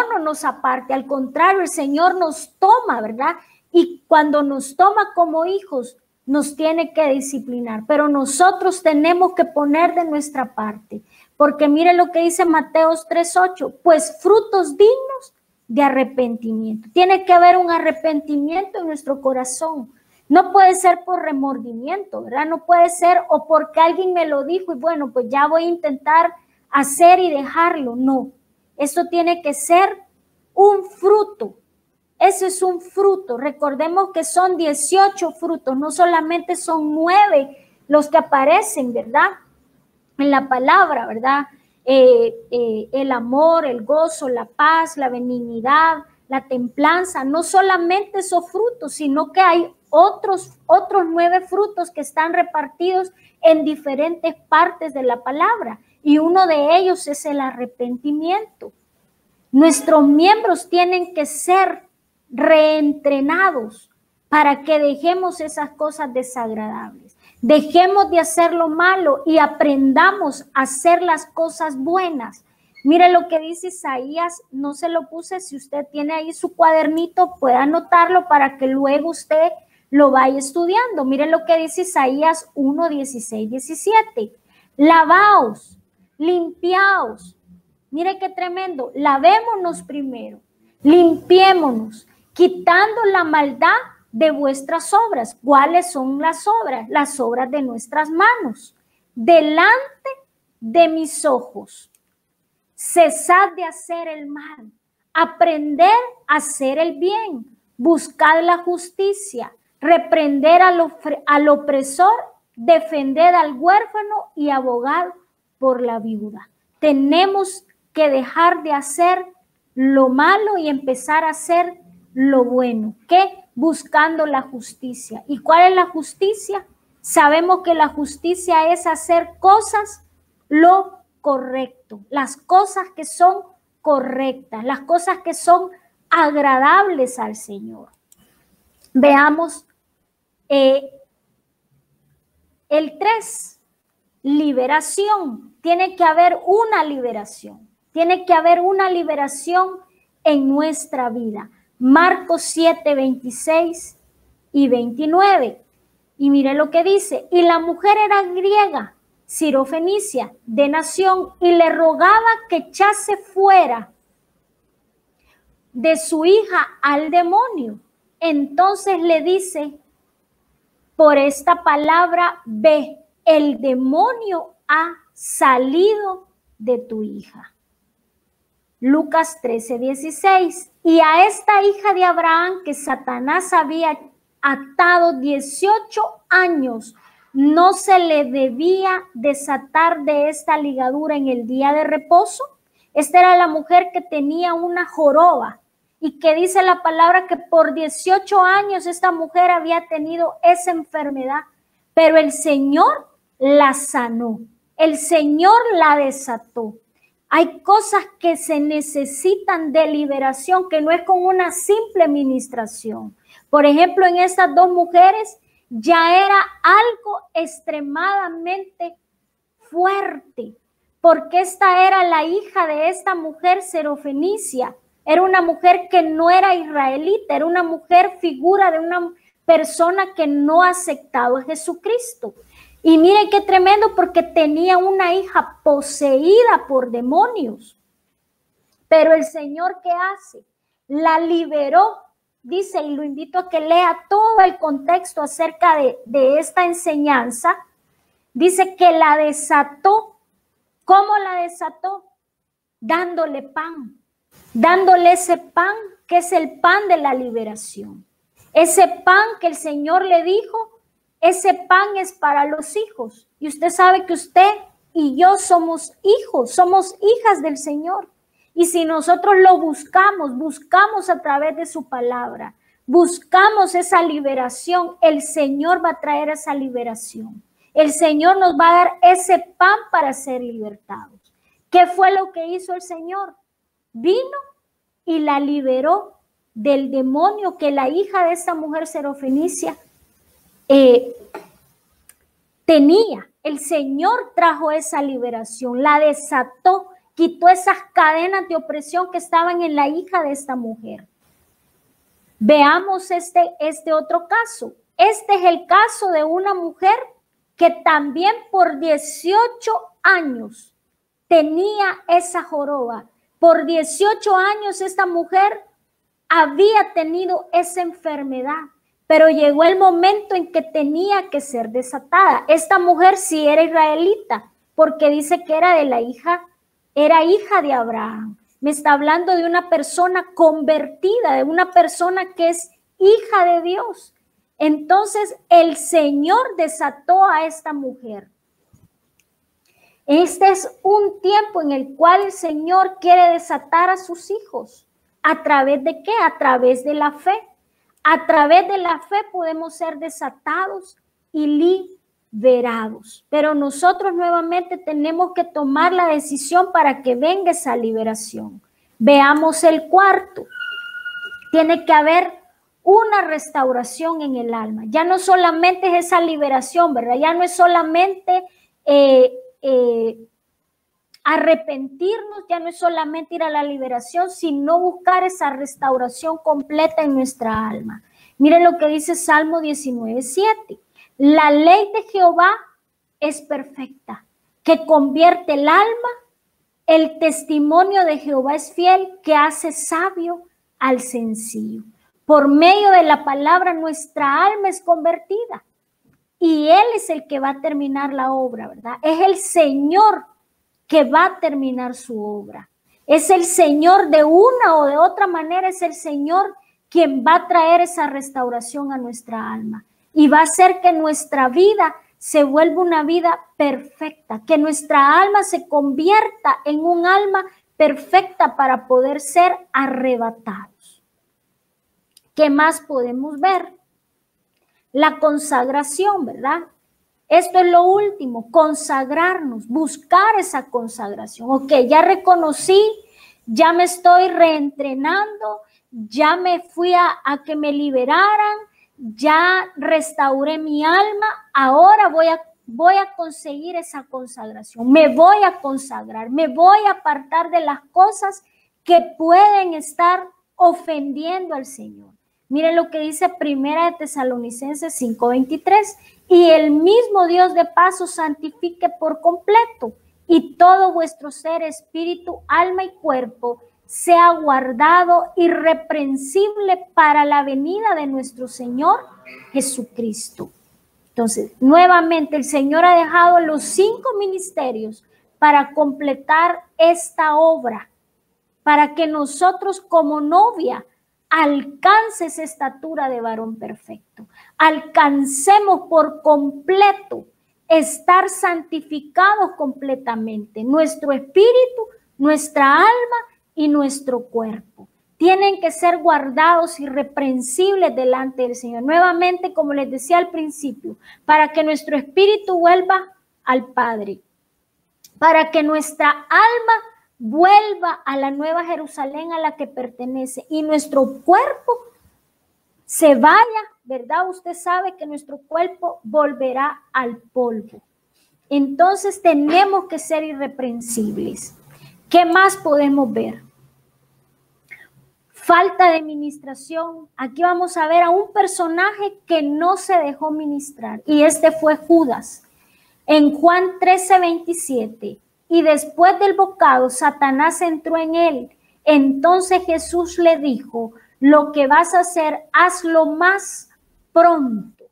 no nos aparte. Al contrario, el Señor nos toma, ¿verdad? y cuando nos toma como hijos, nos tiene que disciplinar, pero nosotros tenemos que poner de nuestra parte, porque mire lo que dice Mateo 3:8, pues frutos dignos de arrepentimiento. Tiene que haber un arrepentimiento en nuestro corazón. No puede ser por remordimiento, ¿verdad? No puede ser o porque alguien me lo dijo y bueno, pues ya voy a intentar hacer y dejarlo. No, eso tiene que ser un fruto. Ese es un fruto. Recordemos que son 18 frutos, no solamente son 9 los que aparecen, ¿verdad? En la palabra, ¿verdad? El amor, el gozo, la paz, la benignidad, la templanza, no solamente esos frutos, sino que hay otros 9 frutos que están repartidos en diferentes partes de la palabra, y uno de ellos es el arrepentimiento. Nuestros miembros tienen que ser reentrenados para que dejemos esas cosas desagradables. Dejemos de hacer lo malo y aprendamos a hacer las cosas buenas. Mire lo que dice Isaías, no se lo puse, si usted tiene ahí su cuadernito, puede anotarlo para que luego usted lo vaya estudiando. Mire lo que dice Isaías 1, 16, 17. Lavaos, limpiaos. Mire qué tremendo, lavémonos primero, limpiémonos, quitando la maldad de vuestras obras. ¿Cuáles son las obras? Las obras de nuestras manos. Delante de mis ojos. Cesad de hacer el mal. Aprender a hacer el bien. Buscad la justicia. Reprender al opresor. Defender al huérfano y abogad por la viuda. Tenemos que dejar de hacer lo malo y empezar a hacer lo bueno. ¿Qué? Buscando la justicia. ¿Y cuál es la justicia? Sabemos que la justicia es hacer cosas lo correcto, las cosas que son correctas, las cosas que son agradables al Señor. Veamos el 3, liberación. Tiene que haber una liberación. Tiene que haber una liberación en nuestra vida. Marcos 7, 26 y 29. Y mire lo que dice. Y la mujer era griega, sirofenicia, de nación, y le rogaba que echase fuera de su hija al demonio. Entonces le dice, por esta palabra, ve, el demonio ha salido de tu hija. Lucas 13, 16. Y a esta hija de Abraham que Satanás había atado 18 años, ¿no se le debía desatar de esta ligadura en el día de reposo? Esta era la mujer que tenía una joroba y que dice la palabra que por 18 años esta mujer había tenido esa enfermedad, pero el Señor la sanó, el Señor la desató. Hay cosas que se necesitan de liberación, que no es con una simple ministración. Por ejemplo, en estas 2 mujeres ya era algo extremadamente fuerte, porque esta era la hija de esta mujer sirofenicia. Era una mujer que no era israelita, era una mujer figura de una persona que no ha aceptado a Jesucristo. Y mire qué tremendo, porque tenía una hija poseída por demonios. Pero el Señor, ¿qué hace? La liberó, dice, y lo invito a que lea todo el contexto acerca de esta enseñanza. Dice que la desató. ¿Cómo la desató? Dándole pan. Dándole ese pan que es el pan de la liberación. Ese pan que el Señor le dijo, ese pan es para los hijos. Y usted sabe que usted y yo somos hijos, somos hijas del Señor. Y si nosotros lo buscamos a través de su palabra, buscamos esa liberación, el Señor va a traer esa liberación. El Señor nos va a dar ese pan para ser libertados. ¿Qué fue lo que hizo el Señor? Vino y la liberó del demonio que la hija de esta mujer sirofenicia tenía. El Señor trajo esa liberación, la desató, quitó esas cadenas de opresión que estaban en la hija de esta mujer. Veamos este otro caso. Este es el caso de una mujer que también por 18 años tenía esa joroba. Por 18 años esta mujer había tenido esa enfermedad, pero llegó el momento en que tenía que ser desatada. Esta mujer sí era israelita, porque dice que era hija de Abraham. Me está hablando de una persona convertida, de una persona que es hija de Dios. Entonces el Señor desató a esta mujer. Este es un tiempo en el cual el Señor quiere desatar a sus hijos. ¿A través de qué? A través de la fe. A través de la fe podemos ser desatados y liberados. Pero nosotros nuevamente tenemos que tomar la decisión para que venga esa liberación. Veamos el cuarto. Tiene que haber una restauración en el alma. Ya no solamente es esa liberación, ¿verdad? Ya no es solamente arrepentirnos, ya no es solamente ir a la liberación, sino buscar esa restauración completa en nuestra alma. Miren lo que dice Salmo 19:7. La ley de Jehová es perfecta, que convierte el alma. El testimonio de Jehová es fiel, que hace sabio al sencillo. Por medio de la palabra nuestra alma es convertida. Y Él es el que va a terminar la obra, ¿verdad? Es el Señor que va a terminar su obra. Es el Señor de una o de otra manera, es el Señor quien va a traer esa restauración a nuestra alma. Y va a hacer que nuestra vida se vuelva una vida perfecta, que nuestra alma se convierta en un alma perfecta para poder ser arrebatados. ¿Qué más podemos ver? La consagración, ¿verdad? Esto es lo último, consagrarnos, buscar esa consagración. Ok, ya reconocí, ya me estoy reentrenando, ya me fui a que me liberaran, ya restauré mi alma, ahora voy a conseguir esa consagración. Me voy a consagrar, me voy a apartar de las cosas que pueden estar ofendiendo al Señor. Miren lo que dice Primera de Tesalonicenses 5:23. Y el mismo Dios de paz os santifique por completo, y todo vuestro ser, espíritu, alma y cuerpo, sea guardado irreprensible para la venida de nuestro Señor Jesucristo. Entonces, nuevamente el Señor ha dejado los 5 ministerios para completar esta obra, para que nosotros como novia alcance esa estatura de varón perfecto. Alcancemos por completo estar santificados completamente. Nuestro espíritu, nuestra alma y nuestro cuerpo tienen que ser guardados irreprensibles delante del Señor. Nuevamente, como les decía al principio, para que nuestro espíritu vuelva al Padre, para que nuestra alma vuelva a la nueva Jerusalén a la que pertenece y nuestro cuerpo se vaya, ¿verdad? Usted sabe que nuestro cuerpo volverá al polvo. Entonces tenemos que ser irreprensibles. ¿Qué más podemos ver? Falta de ministración. Aquí vamos a ver a un personaje que no se dejó ministrar y este fue Judas. En Juan 13:27. Y después del bocado, Satanás entró en él. Entonces Jesús le dijo, lo que vas a hacer, hazlo más pronto.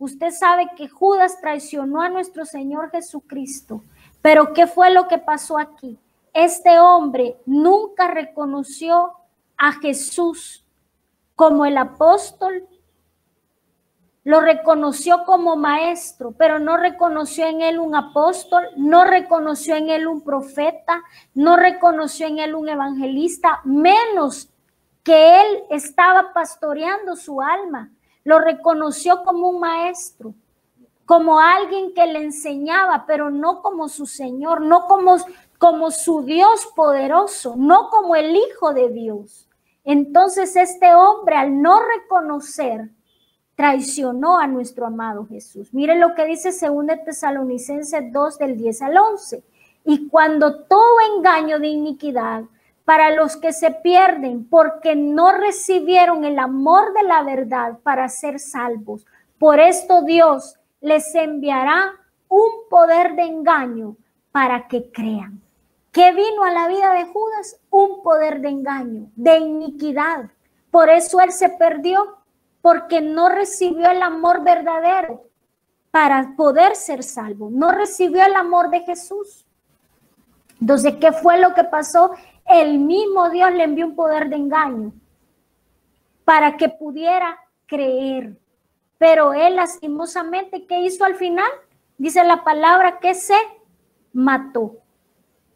Usted sabe que Judas traicionó a nuestro Señor Jesucristo. Pero ¿qué fue lo que pasó aquí? Este hombre nunca reconoció a Jesús como el apóstol. Lo reconoció como maestro, pero no reconoció en él un apóstol, no reconoció en él un profeta, no reconoció en él un evangelista, menos que él estaba pastoreando su alma. Lo reconoció como un maestro, como alguien que le enseñaba, pero no como su Señor, no como su Dios poderoso, no como el Hijo de Dios. Entonces este hombre, al no reconocer, traicionó a nuestro amado Jesús. Miren lo que dice 2 Tesalonicenses 2 del 10 al 11. Y cuando todo engaño de iniquidad para los que se pierden, porque no recibieron el amor de la verdad para ser salvos. Por esto Dios les enviará un poder de engaño para que crean. ¿Qué vino a la vida de Judas? Un poder de engaño, de iniquidad. Por eso él se perdió, porque no recibió el amor verdadero para poder ser salvo. No recibió el amor de Jesús. Entonces, ¿qué fue lo que pasó? El mismo Dios le envió un poder de engaño para que pudiera creer. Pero él lastimosamente, ¿qué hizo al final? Dice la palabra que se mató.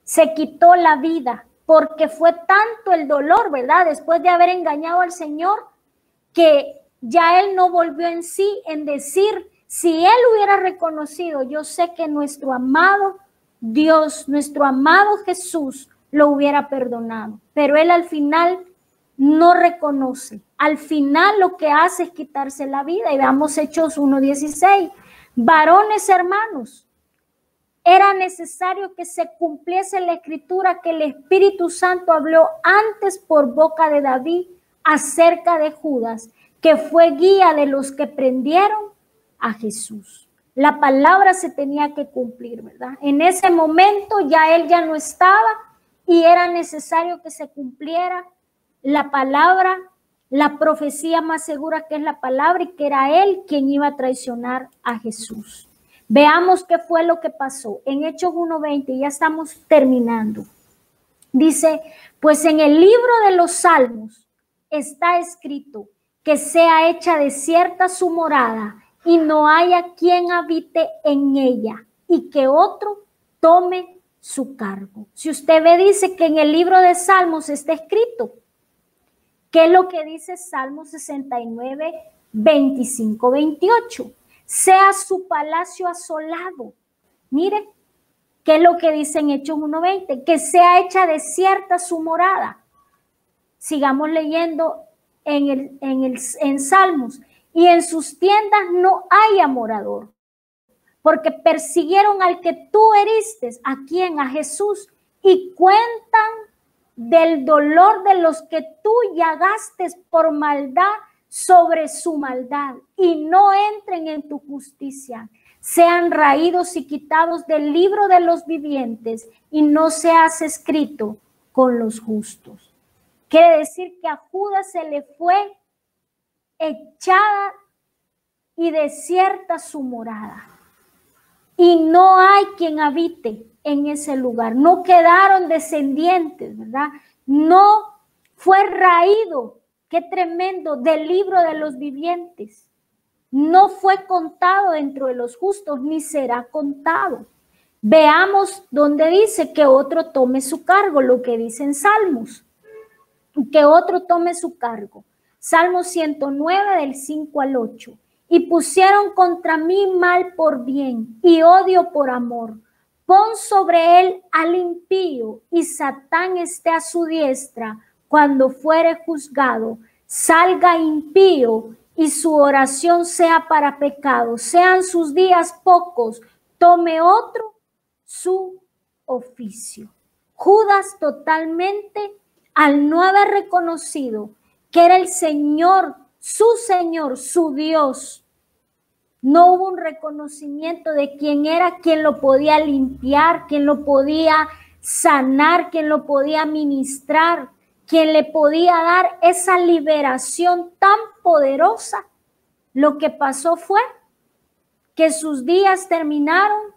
Se quitó la vida porque fue tanto el dolor, ¿verdad? Después de haber engañado al Señor, que ya él no volvió en sí en decir, si él hubiera reconocido, yo sé que nuestro amado Dios, nuestro amado Jesús, lo hubiera perdonado. Pero él al final no reconoce. Al final lo que hace es quitarse la vida. Y veamos Hechos 1:16. Varones hermanos, era necesario que se cumpliese la escritura que el Espíritu Santo habló antes por boca de David acerca de Judas, que fue guía de los que prendieron a Jesús. La palabra se tenía que cumplir, ¿verdad? En ese momento ya él ya no estaba y era necesario que se cumpliera la palabra, la profecía más segura que es la palabra, y que era él quien iba a traicionar a Jesús. Veamos qué fue lo que pasó. En Hechos 1:20, ya estamos terminando. Dice, pues en el libro de los Salmos está escrito que sea hecha desierta su morada y no haya quien habite en ella y que otro tome su cargo. Si usted ve, dice que en el libro de Salmos está escrito. ¿Qué es lo que dice Salmo 69, 25, 28? Sea su palacio asolado. Mire, ¿qué es lo que dice en Hechos 1:20? Que sea hecha desierta su morada. Sigamos leyendo en Salmos. Y en sus tiendas no haya morador, porque persiguieron al que tú heriste, ¿a quién? A Jesús, y cuentan del dolor de los que tú llagaste por maldad sobre su maldad, y no entren en tu justicia, sean raídos y quitados del libro de los vivientes, y no seas escrito con los justos. Quiere decir que a Judas se le fue echada y desierta su morada, y no hay quien habite en ese lugar. No quedaron descendientes, ¿verdad? No fue raído, qué tremendo, del libro de los vivientes. No fue contado dentro de los justos, ni será contado. Veamos donde dice que otro tome su cargo, lo que dice en Salmos, que otro tome su cargo. Salmo 109 del 5 al 8. Y pusieron contra mí mal por bien y odio por amor. Pon sobre él al impío y Satán esté a su diestra cuando fuere juzgado. Salga impío y su oración sea para pecado. Sean sus días pocos, tome otro su oficio. Judas totalmente, al no haber reconocido que era el Señor, su Dios, no hubo un reconocimiento de quién era, quien lo podía limpiar, quien lo podía sanar, quien lo podía ministrar, quien le podía dar esa liberación tan poderosa. Lo que pasó fue que sus días terminaron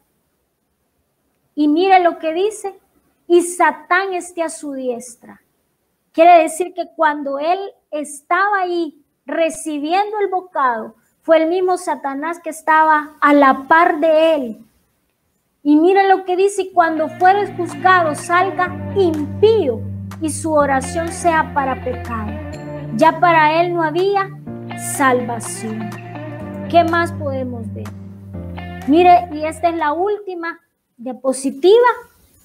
y mire lo que dice, y Satán esté a su diestra. Quiere decir que cuando él estaba ahí recibiendo el bocado, fue el mismo Satanás que estaba a la par de él. Y mire lo que dice, y cuando fueres juzgado, salga impío y su oración sea para pecado. Ya para él no había salvación. ¿Qué más podemos ver? Mire, y esta es la última diapositiva,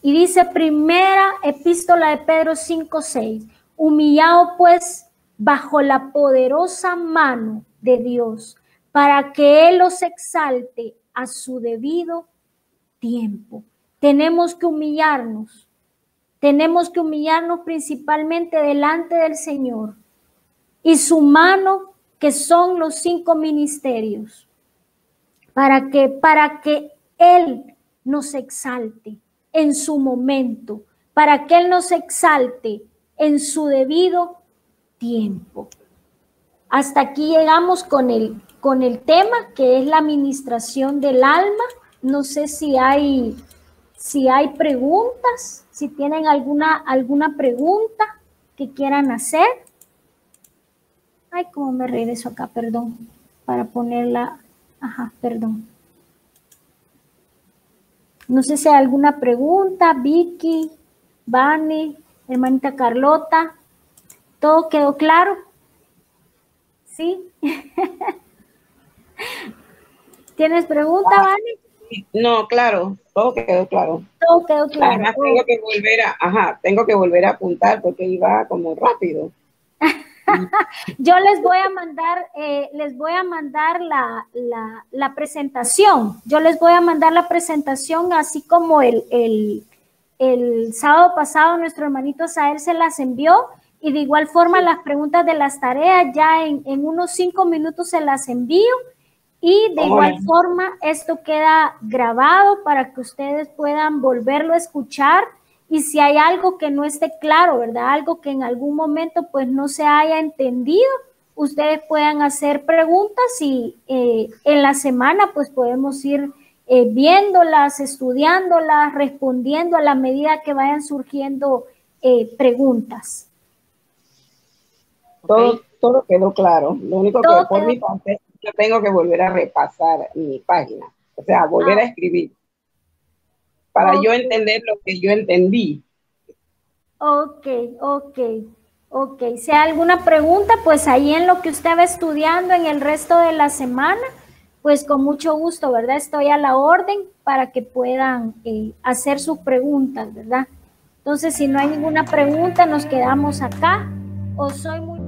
y dice primera epístola de Pedro 5:6. Humillado pues bajo la poderosa mano de Dios, para que Él los exalte a su debido tiempo. Tenemos que humillarnos tenemos que humillarnos principalmente delante del Señor y su mano, que son los 5 ministerios, para que Él nos exalte en su momento, para que Él nos exalte en su debido tiempo. Hasta aquí llegamos con el tema, que es la administración del alma. No sé si hay preguntas, si tienen alguna pregunta que quieran hacer. Ay, cómo me regreso acá, perdón, para ponerla. Ajá, perdón. No sé si hay alguna pregunta, Vicky, Vane, hermanita Carlota. ¿Todo quedó claro? ¿Sí? ¿Tienes pregunta, Vane? No, claro, todo quedó claro. Todo quedó claro. Además, tengo que volver a apuntar porque iba como rápido. Yo les voy a mandar la presentación. Yo les voy a mandar la presentación, así como el sábado pasado nuestro hermanito Sael se las envió, y de igual forma las preguntas de las tareas ya en unos 5 minutos se las envío, y de igual forma esto queda grabado para que ustedes puedan volverlo a escuchar. Y si hay algo que no esté claro, ¿verdad? Algo que en algún momento pues no se haya entendido, ustedes puedan hacer preguntas y en la semana pues podemos ir viéndolas, estudiándolas, respondiendo a la medida que vayan surgiendo preguntas. Todo quedó claro. Lo único que por mi parte, yo tengo que volver a repasar mi página. O sea, volver a escribir. Para yo entender lo que yo entendí. Ok. Si hay alguna pregunta, pues ahí en lo que usted va estudiando en el resto de la semana, pues con mucho gusto, ¿verdad? Estoy a la orden para que puedan hacer sus preguntas, ¿verdad? Entonces, si no hay ninguna pregunta, nos quedamos acá. O soy muy